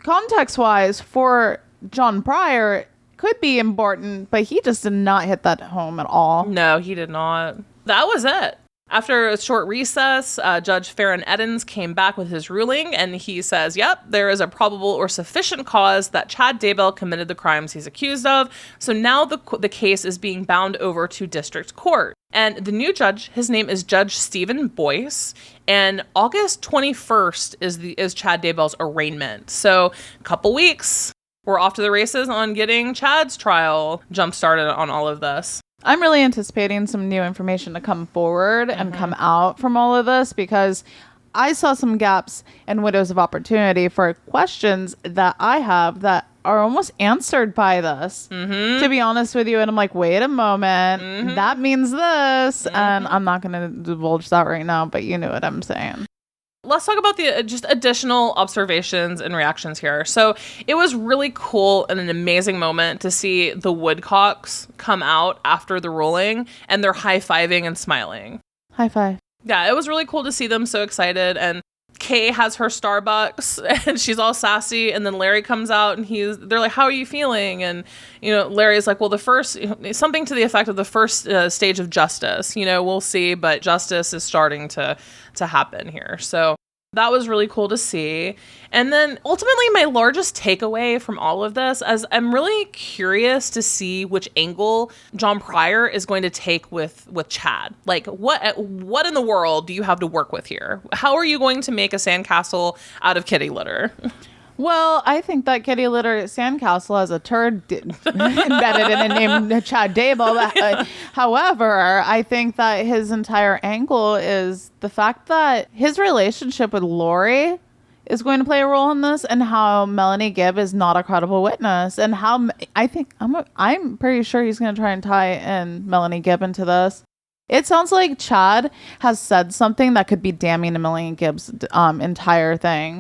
context-wise, for John Pryor, could be important, but he just did not hit that home at all. No, he did not. That was it. After a short recess, Judge Farron Eddins came back with his ruling, and he says, yep, there is a probable or sufficient cause that Chad Daybell committed the crimes he's accused of. So now the case is being bound over to district court. And the new judge, his name is Judge Stephen Boyce, and August 21st is Chad Daybell's arraignment. So a couple weeks, we're off to the races on getting Chad's trial jump-started on all of this. I'm really anticipating some new information to come forward and come out from all of this, because I saw some gaps and windows of opportunity for questions that I have that are almost answered by this, to be honest with you. And I'm like, wait a moment, that means this. And I'm not going to divulge that right now, but you know what I'm saying. Let's talk about the just additional observations and reactions here. So it was really cool and an amazing moment to see the Woodcocks come out after the ruling, and they're high-fiving and smiling. High five. Yeah, it was really cool to see them so excited. And Kay has her Starbucks and she's all sassy, and then Larry comes out and they're like, how are you feeling? And Larry's like, well, something to the effect of the first stage of justice, we'll see, but justice is starting to happen here. So that was really cool to see. And then ultimately my largest takeaway from all of this is I'm really curious to see which angle John Pryor is going to take with Chad. Like, what in the world do you have to work with here? How are you going to make a sandcastle out of kitty litter? Well, I think that kitty litter sandcastle has a turd embedded in it named Chad Daybell. However, I think that his entire angle is the fact that his relationship with Lori is going to play a role in this, and how Melanie Gibbs is not a credible witness, and how I'm pretty sure he's going to try and tie in Melanie Gibbs into this. It sounds like Chad has said something that could be damning to Melanie Gibbs' entire thing.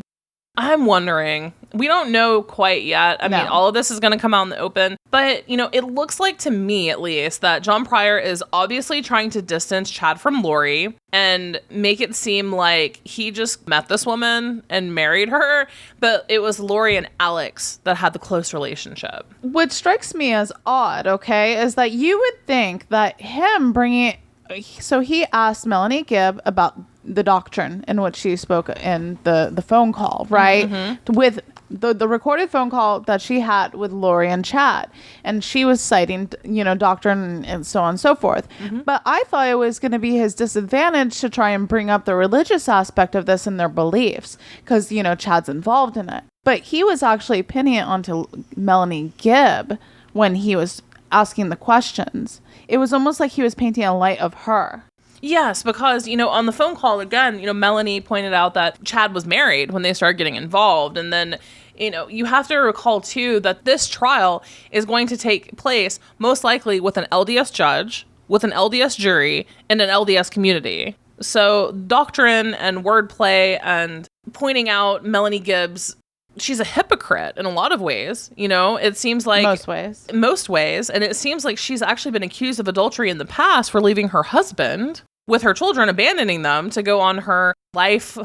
I'm wondering. We don't know quite yet. I mean, all of this is going to come out in the open. But, it looks like, to me at least, that John Pryor is obviously trying to distance Chad from Lori and make it seem like he just met this woman and married her. But it was Lori and Alex that had the close relationship. What strikes me as odd, is that you would think that him bringing... So he asked Melanie Gibbs about the doctrine in which she spoke in the phone call, right? Mm-hmm. With the recorded phone call that she had with Lori and Chad. And she was citing, doctrine and so on and so forth. Mm-hmm. But I thought it was going to be his disadvantage to try and bring up the religious aspect of this and their beliefs, because, Chad's involved in it. But he was actually pinning it onto Melanie Gibbs when he was asking the questions. It was almost like he was painting a light of her. Yes, because, on the phone call again, Melanie pointed out that Chad was married when they started getting involved. And then, you have to recall, too, that this trial is going to take place most likely with an LDS judge, with an LDS jury, and an LDS community. So doctrine and wordplay and pointing out Melanie Gibbs' she's a hypocrite in a lot of ways. You know, it seems like most ways. And it seems like she's actually been accused of adultery in the past for leaving her husband with her children, abandoning them to go on her life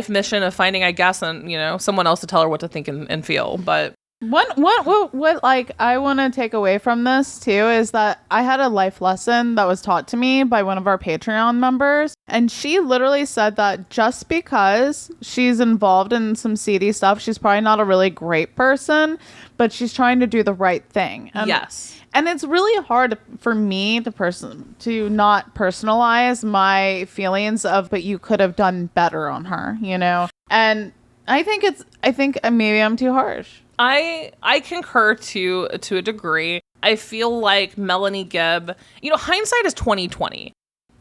mission of finding, I guess, and, you know, someone else to tell her what to think and feel. But what like I want to take away from this too is that I had a life lesson that was taught to me by one of our Patreon members, and she literally said that just because she's involved in some seedy stuff, she's probably not a really great person, but she's trying to do the right thing. Yes. And it's really hard for me to not personalize my feelings of, but you could have done better on her, you know? And I think maybe I'm too harsh. I concur to a degree. I feel like Melanie Gibb, you know, hindsight is 2020.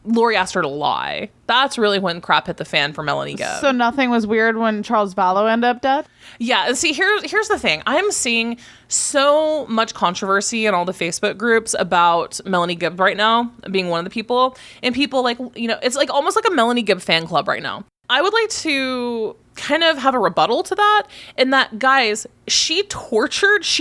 Lori asked her to lie. That's really when crap hit the fan for Melanie Gibb. So nothing was weird when Charles Vallow ended up dead? Yeah, and see, here's the thing. I'm seeing so much controversy in all the Facebook groups about Melanie Gibb right now, being one of the people. And people like, you know, it's like almost like a Melanie Gibb fan club right now. I would like to kind of have a rebuttal to that, in that, guys, she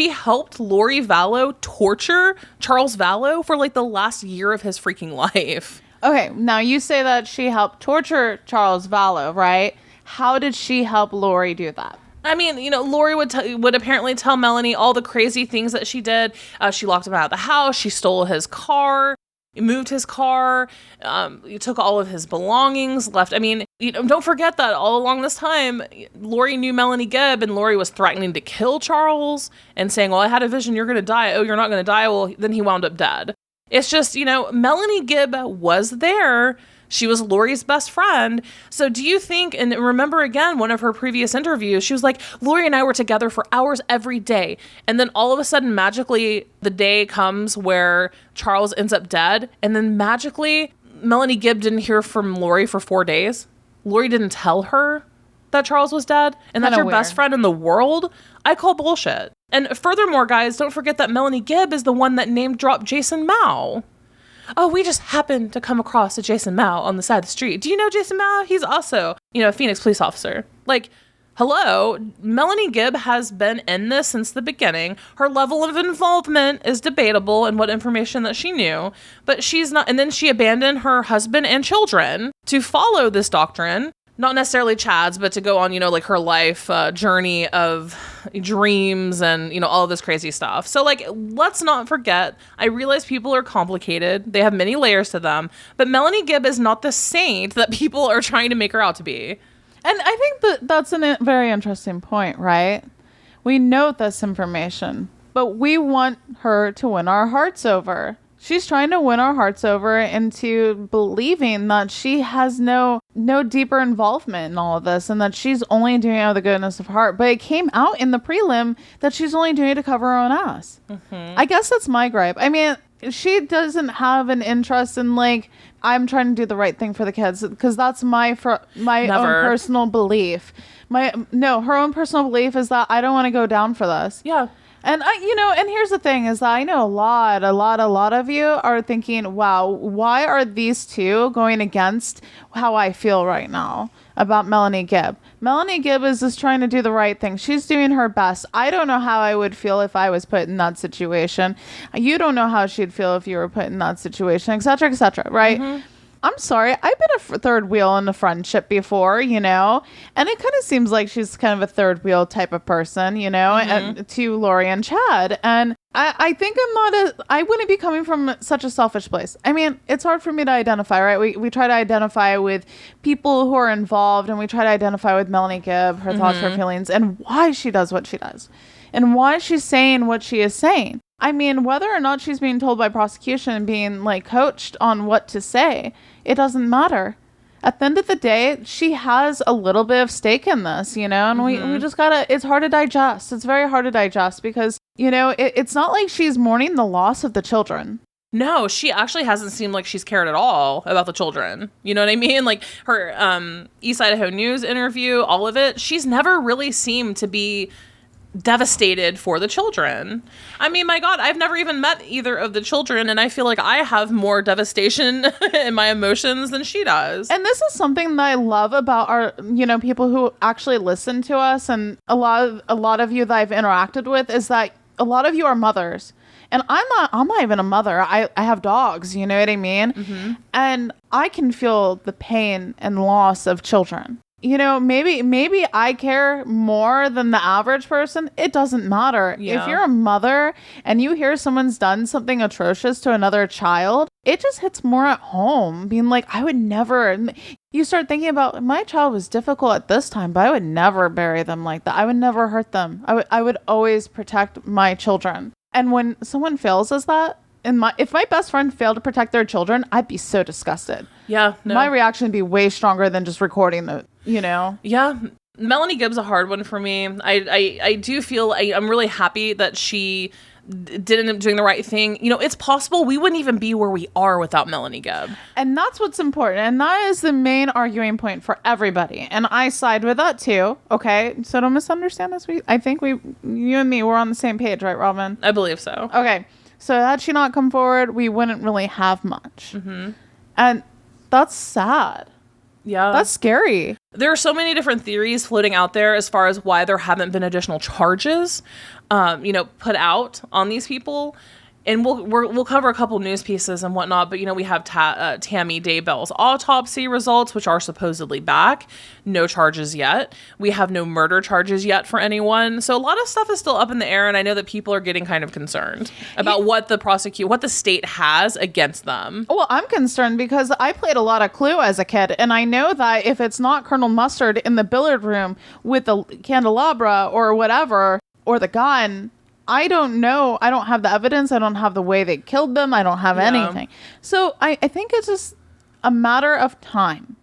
helped Lori Vallow torture Charles Vallow for like the last year of his freaking life. Okay, now you say that she helped torture Charles Vallow, right? How did she help Lori do that? I mean, you know, Lori would apparently tell Melanie all the crazy things that she did. She locked him out of the house. She stole his car. Moved his car, you took all of his belongings, left. I mean, you know, don't forget that all along this time, Lori knew Melanie Gibb, and Lori was threatening to kill Charles and saying, well, I had a vision, you're going to die. Oh, you're not going to die. Well, then he wound up dead. It's just, you know, Melanie Gibb was there. She was Lori's best friend. So do you think, and remember again, one of her previous interviews, she was like, Lori and I were together for hours every day. And then all of a sudden, magically, the day comes where Charles ends up dead. And then magically, Melanie Gibb didn't hear from Lori for 4 days. Lori didn't tell her that Charles was dead. And that's your best friend in the world. I call bullshit. And furthermore, guys, don't forget that Melanie Gibb is the one that name dropped Jason Mao. Oh, we just happened to come across a Jason Mao on the side of the street. Do you know Jason Mao? He's also, you know, a Phoenix police officer. Like, hello, Melanie Gibb has been in this since the beginning. Her level of involvement is debatable in what information that she knew, but she's not. And then she abandoned her husband and children to follow this doctrine. Not necessarily Chad's, but to go on, you know, like her life journey of dreams and, you know, all of this crazy stuff. So, like, let's not forget, I realize people are complicated. They have many layers to them. But Melanie Gibb is not the saint that people are trying to make her out to be. And I think that's a very interesting point, right? We know this information, but we want her to win our hearts over. She's trying to win our hearts over into believing that she has no deeper involvement in all of this, and that she's only doing it out of the goodness of her heart. But it came out in the prelim that she's only doing it to cover her own ass. Mm-hmm. I guess that's my gripe. I mean, she doesn't have an interest in, like, I'm trying to do the right thing for the kids, because that's my own personal belief. Her own personal belief is that I don't want to go down for this. Yeah. And and here's the thing is that I know a lot of you are thinking, wow, why are these two going against how I feel right now about Melanie Gibb? Melanie Gibb is just trying to do the right thing. She's doing her best. I don't know how I would feel if I was put in that situation. You don't know how she'd feel if you were put in that situation, et cetera, right? Mm-hmm. I'm sorry, I've been a third wheel in a friendship before, you know, and it kind of seems like she's kind of a third wheel type of person, you know, and to Lori and Chad. And I think I wouldn't be coming from such a selfish place. I mean, it's hard for me to identify, right? We try to identify with people who are involved, and we try to identify with Melanie Gibb, her thoughts, her feelings, and why she does what she does, and why she's saying what she is saying. I mean, whether or not she's being told by prosecution and being, like, coached on what to say, it doesn't matter. At the end of the day, she has a little bit of stake in this, you know, and we just gotta, it's hard to digest. It's very hard to digest because, you know, it's not like she's mourning the loss of the children. No, she actually hasn't seemed like she's cared at all about the children. You know what I mean? Like her East Idaho News interview, all of it, she's never really seemed to be devastated for the children. I mean, my God, I've never even met either of the children, and I feel like I have more devastation in my emotions than she does. And this is something that I love about our, people who actually listen to us, and a lot of you that I've interacted with, is that a lot of you are mothers. And I'm not even a mother. I have dogs, you know what I mean? Mm-hmm. And I can feel the pain and loss of children. Maybe I care more than the average person. It doesn't matter. Yeah. If you're a mother and you hear someone's done something atrocious to another child, it just hits more at home. Being like, I would never. You start thinking about, my child was difficult at this time, but I would never bury them like that. I would never hurt them. I would always protect my children. And when someone fails as that, if my best friend failed to protect their children, I'd be so disgusted. Yeah. No. My reaction would be way stronger than just recording the, Yeah. Melanie Gibbs a hard one for me. I do feel I'm really happy that she did end up doing the right thing. It's possible we wouldn't even be where we are without Melanie Gibbs. And that's what's important. And that is the main arguing point for everybody. And I side with that too. Okay. So don't misunderstand us. I think you and me, we're on the same page, right, Robin? I believe so. Okay. So had she not come forward, we wouldn't really have much. Mm-hmm. And that's sad. Yeah. That's scary. There are so many different theories floating out there as far as why there haven't been additional charges, put out on these people. And we'll cover a couple news pieces and whatnot, but we have Tammy Daybell's autopsy results, which are supposedly back. No charges yet. We have no murder charges yet for anyone. So a lot of stuff is still up in the air, and I know that people are getting kind of concerned about what the state has against them. Well, I'm concerned because I played a lot of Clue as a kid, and I know that if it's not Colonel Mustard in the billiard room with the candelabra or whatever, or the gun, I don't know. I don't have the evidence. I don't have the way they killed them. I don't have anything. So I think it's just a matter of time.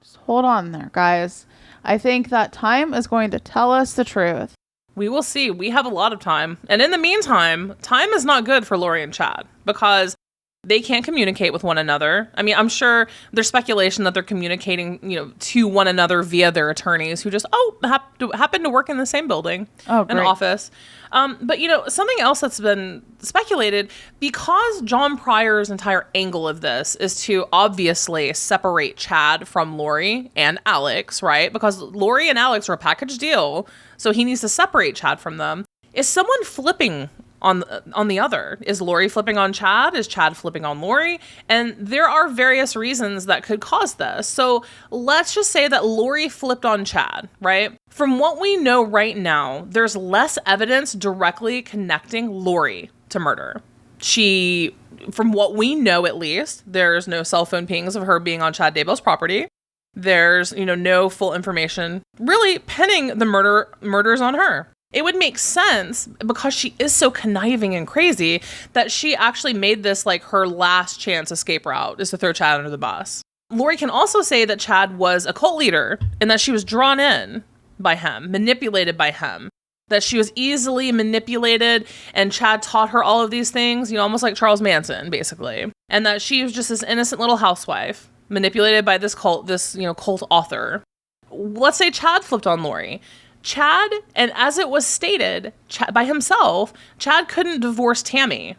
Just hold on there, guys. I think that time is going to tell us the truth. We will see. We have a lot of time. And in the meantime, time is not good for Lori and Chad because they can't communicate with one another. I mean, I'm sure there's speculation that they're communicating, to one another via their attorneys who just, happen to work in the same building, an office. But, something else that's been speculated, because John Pryor's entire angle of this is to obviously separate Chad from Lori and Alex, right? Because Lori and Alex are a package deal, so he needs to separate Chad from them. Is someone flipping on the other? Is Lori flipping on Chad? Is Chad flipping on Lori? And there are various reasons that could cause this. So let's just say that Lori flipped on Chad, right? From what we know right now, there's less evidence directly connecting Lori to murder. From what we know at least, there's no cell phone pings of her being on Chad Daybell's property. There's, no full information really pinning the murders on her. It would make sense, because she is so conniving and crazy, that she actually made this like her last chance escape route, is to throw Chad under the bus. Lori can also say that Chad was a cult leader and that she was drawn in by him, manipulated by him, that she was easily manipulated and Chad taught her all of these things, almost like Charles Manson, basically. And that she was just this innocent little housewife manipulated by this cult, cult author. Let's say Chad flipped on Lori. Chad, and as it was stated by himself, Chad couldn't divorce Tammy.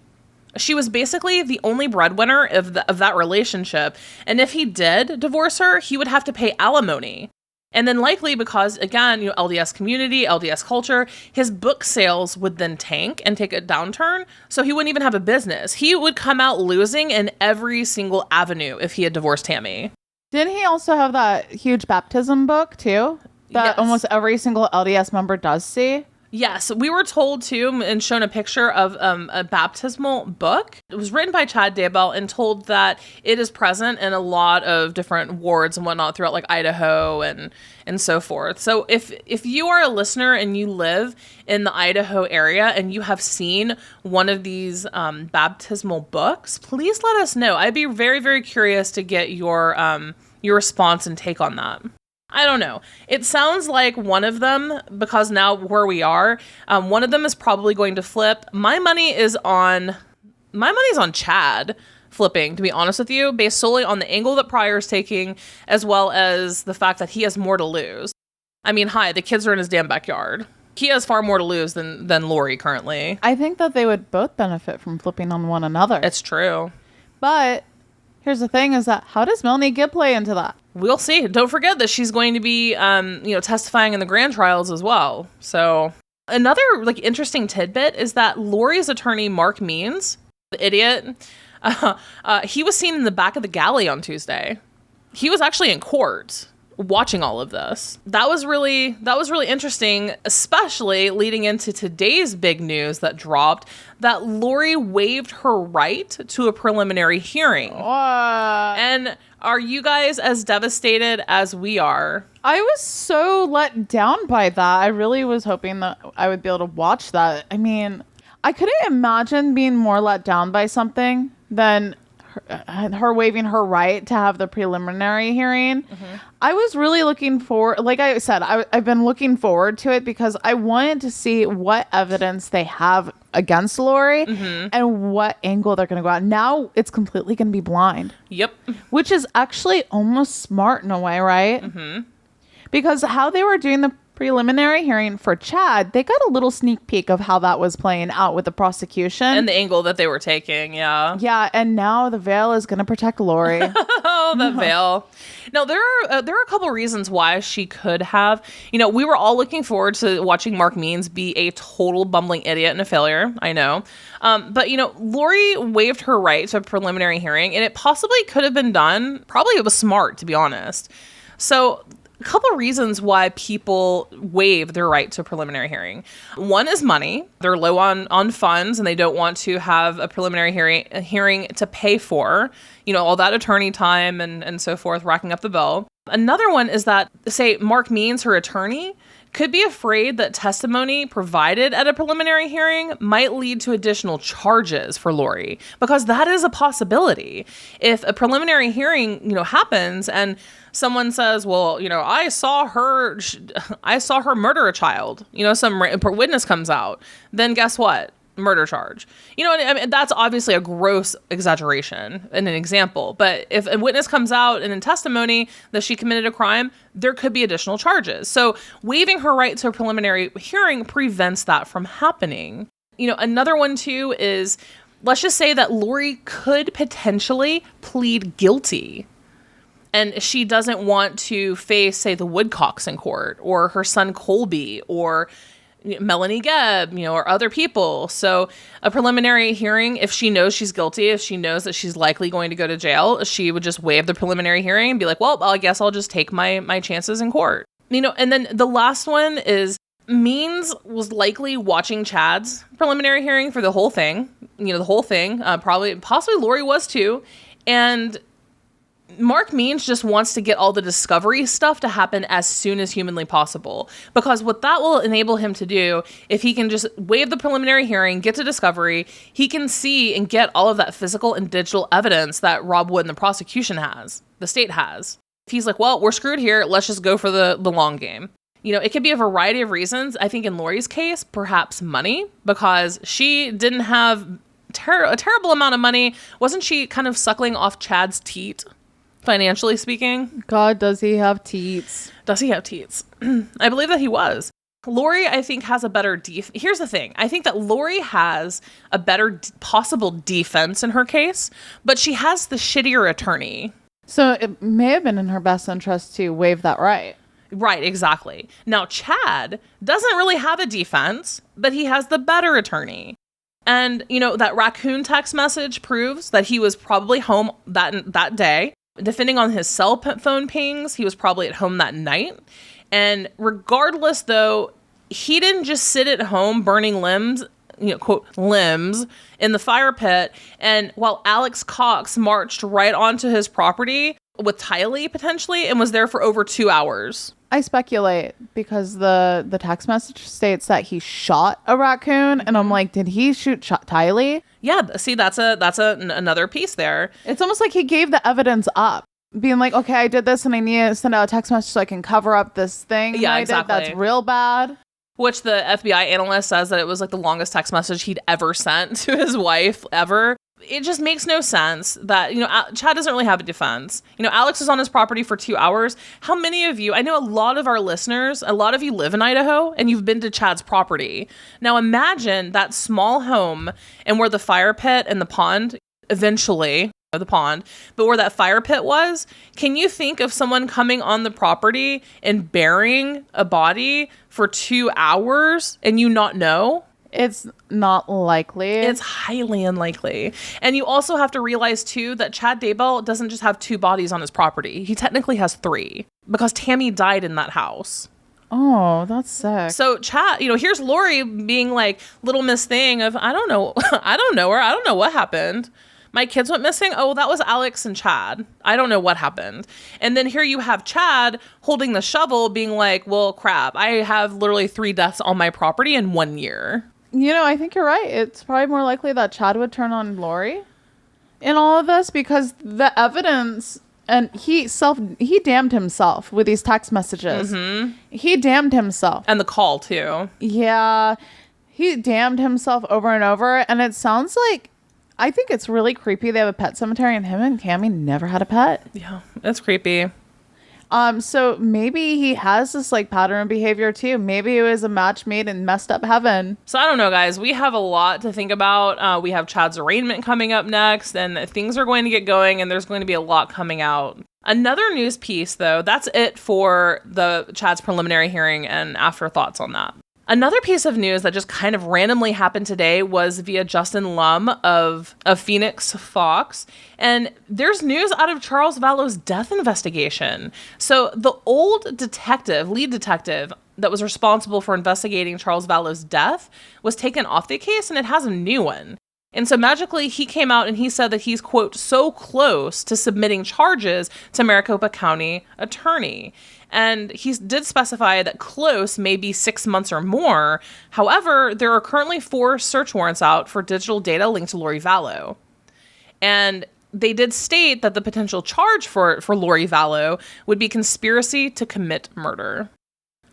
She was basically the only breadwinner of that relationship. And if he did divorce her, he would have to pay alimony. And then likely because, again, LDS community, LDS culture, his book sales would then tank and take a downturn. So he wouldn't even have a business. He would come out losing in every single avenue if he had divorced Tammy. Didn't he also have that huge baptism book too? That almost every single LDS member does see? Yes, we were told too and shown a picture of a baptismal book. It was written by Chad Daybell and told that it is present in a lot of different wards and whatnot throughout like Idaho and so forth. So if you are a listener and you live in the Idaho area and you have seen one of these baptismal books, please let us know. I'd be very, very curious to get your response and take on that. I don't know. It sounds like one of them, because now where we are, one of them is probably going to flip. My money is on Chad flipping, to be honest with you, based solely on the angle that Pryor's taking, as well as the fact that he has more to lose. I mean, the kids are in his damn backyard. He has far more to lose than Lori currently. I think that they would both benefit from flipping on one another. It's true. But here's the thing is that how does Melanie Gibb play into that? We'll see. Don't forget that she's going to be, testifying in the grand trials as well. So another interesting tidbit is that Lori's attorney, Mark Means, the idiot, he was seen in the back of the galley on Tuesday. He was actually in court watching all of this. That was really interesting, especially leading into today's big news that dropped that Lori waived her right to a preliminary hearing. And are you guys as devastated as we are? I was so let down by that. I really was hoping that I would be able to watch that. I mean, I couldn't imagine being more let down by something than her waiving her right to have the preliminary hearing. I was really looking forward, like I said, I've been looking forward to it because I wanted to see what evidence they have against Lori and what angle they're going to go out. Now it's completely going to be blind. Yep. Which is actually almost smart in a way, right? Because how they were doing the preliminary hearing for Chad, they got a little sneak peek of how that was playing out with the prosecution. And the angle that they were taking, yeah. Yeah, and now the veil is going to protect Lori. Oh, the veil. Now, there are a couple reasons why she could have. We were all looking forward to watching Mark Means be a total bumbling idiot and a failure. I know. But, Lori waived her right to a preliminary hearing, and it possibly could have been done. Probably it was smart, to be honest. So a couple of reasons why people waive their right to a preliminary hearing. One is money. They're low on funds and they don't want to have a preliminary hearing to pay for, all that attorney time and so forth, racking up the bill. Another one is that, say, Mark Means, her attorney, could be afraid that testimony provided at a preliminary hearing might lead to additional charges for Lori, because that is a possibility. If a preliminary hearing, happens and someone says, well, I saw her murder a child, some witness comes out, then guess what? Murder charge. I mean, that's obviously a gross exaggeration and an example. But if a witness comes out and in testimony that she committed a crime, there could be additional charges. So waiving her right to a preliminary hearing prevents that from happening. Another one too is, let's just say that Lori could potentially plead guilty and she doesn't want to face, say, the Woodcocks in court or her son Colby or Melanie Gibb, or other people. So a preliminary hearing, if she knows she's guilty, if she knows that she's likely going to go to jail, she would just waive the preliminary hearing and be like, well, I guess I'll just take my chances in court. And then the last one is Means was likely watching Chad's preliminary hearing for the whole thing, possibly Lori was too. And Mark Means just wants to get all the discovery stuff to happen as soon as humanly possible, because what that will enable him to do, if he can just waive the preliminary hearing, get to discovery, he can see and get all of that physical and digital evidence that Rob Wood and the prosecution has, the state has. If he's like, well, we're screwed here, let's just go for the long game. It could be a variety of reasons. I think in Lori's case, perhaps money, because she didn't have a terrible amount of money. Wasn't she kind of suckling off Chad's teat? Financially speaking. God, does he have teats? Does he have teats? I believe that he was. Lori, I think, has a better here's the thing. I think that Lori has a better possible defense in her case, but she has the shittier attorney. So it may have been in her best interest to waive that right. Right, exactly. Now, Chad doesn't really have a defense, but he has the better attorney. And, that raccoon text message proves that he was probably home that day. Depending on his cell phone pings, he was probably at home that night. And regardless, though, he didn't just sit at home burning limbs, quote, limbs in the fire pit. And while Alex Cox marched right onto his property with Tylee potentially and was there for over 2 hours. I speculate because the text message states that he shot a raccoon, and I'm like, did he shoot Tylee? Yeah, see, that's another piece there. It's almost like he gave the evidence up, being like, okay, I did this, and I need to send out a text message so I can cover up this thing. Yeah, exactly. That's real bad. Which the FBI analyst says that it was like the longest text message he'd ever sent to his wife ever. It just makes no sense that, Chad doesn't really have a defense. Alex is on his property for 2 hours. How many of you, I know a lot of our listeners, a lot of you live in Idaho and you've been to Chad's property. Now imagine that small home and where the fire pit and the pond eventually, the pond, but where that fire pit was. Can you think of someone coming on the property and burying a body for 2 hours and you not know? It's not likely. It's highly unlikely. And you also have to realize, too, that Chad Daybell doesn't just have 2 bodies on his property. He technically has 3 because Tammy died in that house. Oh, that's sick. So Chad, here's Lori being like little Miss Thing of, I don't know. I don't know her. I don't know what happened. My kids went missing. Oh, that was Alex and Chad. I don't know what happened. And then here you have Chad holding the shovel being like, well, crap. I have literally 3 deaths on my property in 1 year. I think you're right. It's probably more likely that Chad would turn on Lori in all of this because the evidence, and he damned himself with these text messages. Mm-hmm. He damned himself. And the call, too. Yeah. He damned himself over and over. And it sounds like, I think it's really creepy they have a pet cemetery and him and Tammy never had a pet. Yeah, it's creepy. So maybe he has this like pattern of behavior too. Maybe it was a match made in messed up heaven. So I don't know, guys. We have a lot to think about. We have Chad's arraignment coming up next, and things are going to get going, and there's going to be a lot coming out. Another news piece, though, that's it for the Chad's preliminary hearing and afterthoughts on that. Another piece of news that just kind of randomly happened today was via Justin Lum of Phoenix Fox. And there's news out of Charles Vallow's death investigation. So the old lead detective that was responsible for investigating Charles Vallow's death was taken off the case, and it has a new one. And so magically he came out and he said that he's, quote, so close to submitting charges to Maricopa County attorney. And he did specify that close may be 6 months or more. However, there are currently 4 search warrants out for digital data linked to Lori Vallow. And they did state that the potential charge for Lori Vallow would be conspiracy to commit murder.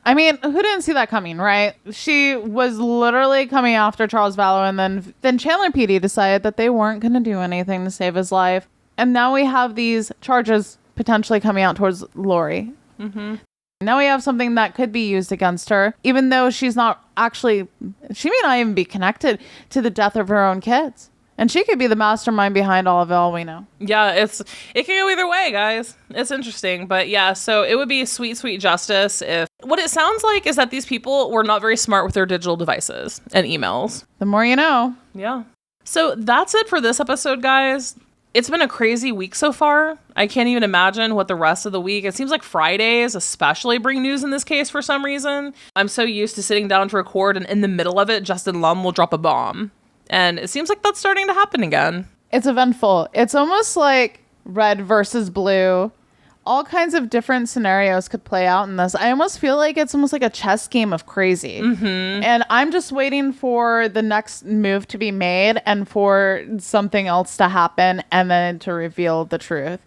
I mean, who didn't see that coming, right? She was literally coming after Charles Vallow, and then Chandler PD decided that they weren't going to do anything to save his life. And now we have these charges potentially coming out towards Lori. Mm-hmm. Now we have something that could be used against her, even though she may not even be connected to the death of her own kids. And she could be the mastermind behind all we know. Yeah, it can go either way, guys. It's interesting. But yeah, so it would be sweet, sweet justice if what it sounds like is that these people were not very smart with their digital devices and emails. The more you know. Yeah. So that's it for this episode, guys. It's been a crazy week so far. I can't even imagine what the rest of the week. It seems like Fridays especially bring news in this case for some reason. I'm so used to sitting down to record, and in the middle of it, Justin Lum will drop a bomb. And it seems like that's starting to happen again. It's eventful. It's almost like red versus blue. All kinds of different scenarios could play out in this. I almost feel like it's almost like a chess game of crazy. Mm-hmm. And I'm just waiting for the next move to be made and for something else to happen and then to reveal the truth.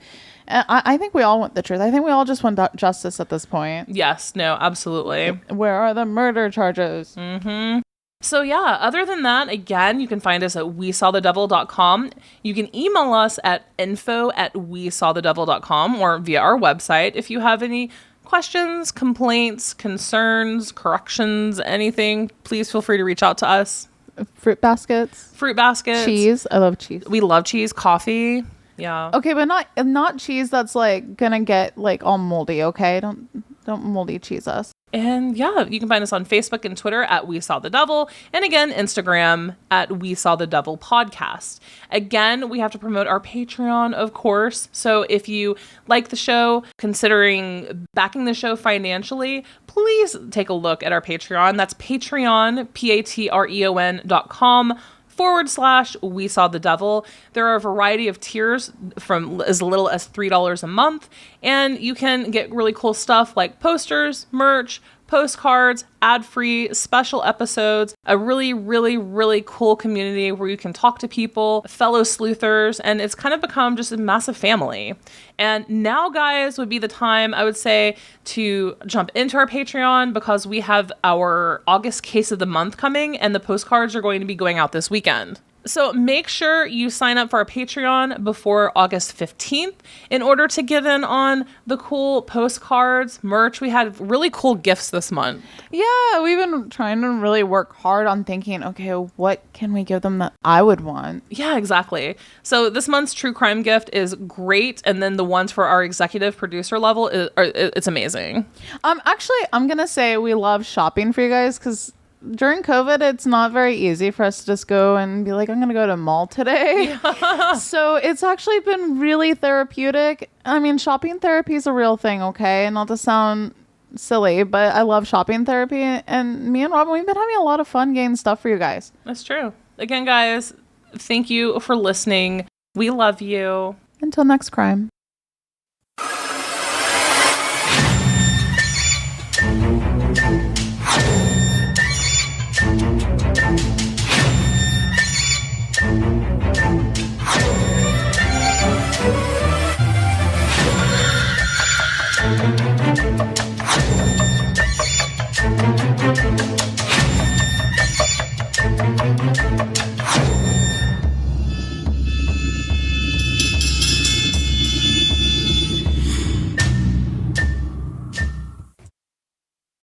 And I think we all want the truth. I think we all just want justice at this point. Yes. No, absolutely. Where are the murder charges? Mm-hmm. So yeah, other than that, again, you can find us at wesawthedevil.com. You can email us at info@wesawthedevil.com or via our website if you have any questions, complaints, concerns, corrections, anything. Please feel free to reach out to us. Fruit baskets. Cheese. I love cheese. We love cheese. Coffee. Yeah. Okay, but not cheese that's like gonna get like all moldy, okay? Don't moldy cheese us. And yeah, you can find us on Facebook and Twitter at We Saw the Devil. And again, Instagram at We Saw the Devil Podcast. Again, we have to promote our Patreon, of course. So if you like the show, considering backing the show financially, please take a look at our Patreon. That's Patreon, patreon.com/We Saw the Devil. There are a variety of tiers from as little as $3 a month, and you can get really cool stuff like posters, merch, postcards, ad-free, special episodes, a really, really, really cool community where you can talk to people, fellow sleuthers, and it's kind of become just a massive family. And now, guys, would be the time, I would say, to jump into our Patreon because we have our August case of the month coming, and the postcards are going to be going out this weekend. So make sure you sign up for our Patreon before August 15th in order to get in on the cool postcards, merch. We had really cool gifts this month. Yeah, we've been trying to really work hard on thinking, okay, what can we give them that I would want? Yeah, exactly. So this month's true crime gift is great. And then the ones for our executive producer level, it's amazing. Actually, I'm going to say we love shopping for you guys because during COVID, it's not very easy for us to just go and be like, I'm going to go to a mall today. Yeah. So it's actually been really therapeutic. I mean, shopping therapy is a real thing, okay? Not to sound silly, but I love shopping therapy. And me and Robin, we've been having a lot of fun getting stuff for you guys. That's true. Again, guys, thank you for listening. We love you. Until next crime. Thank you.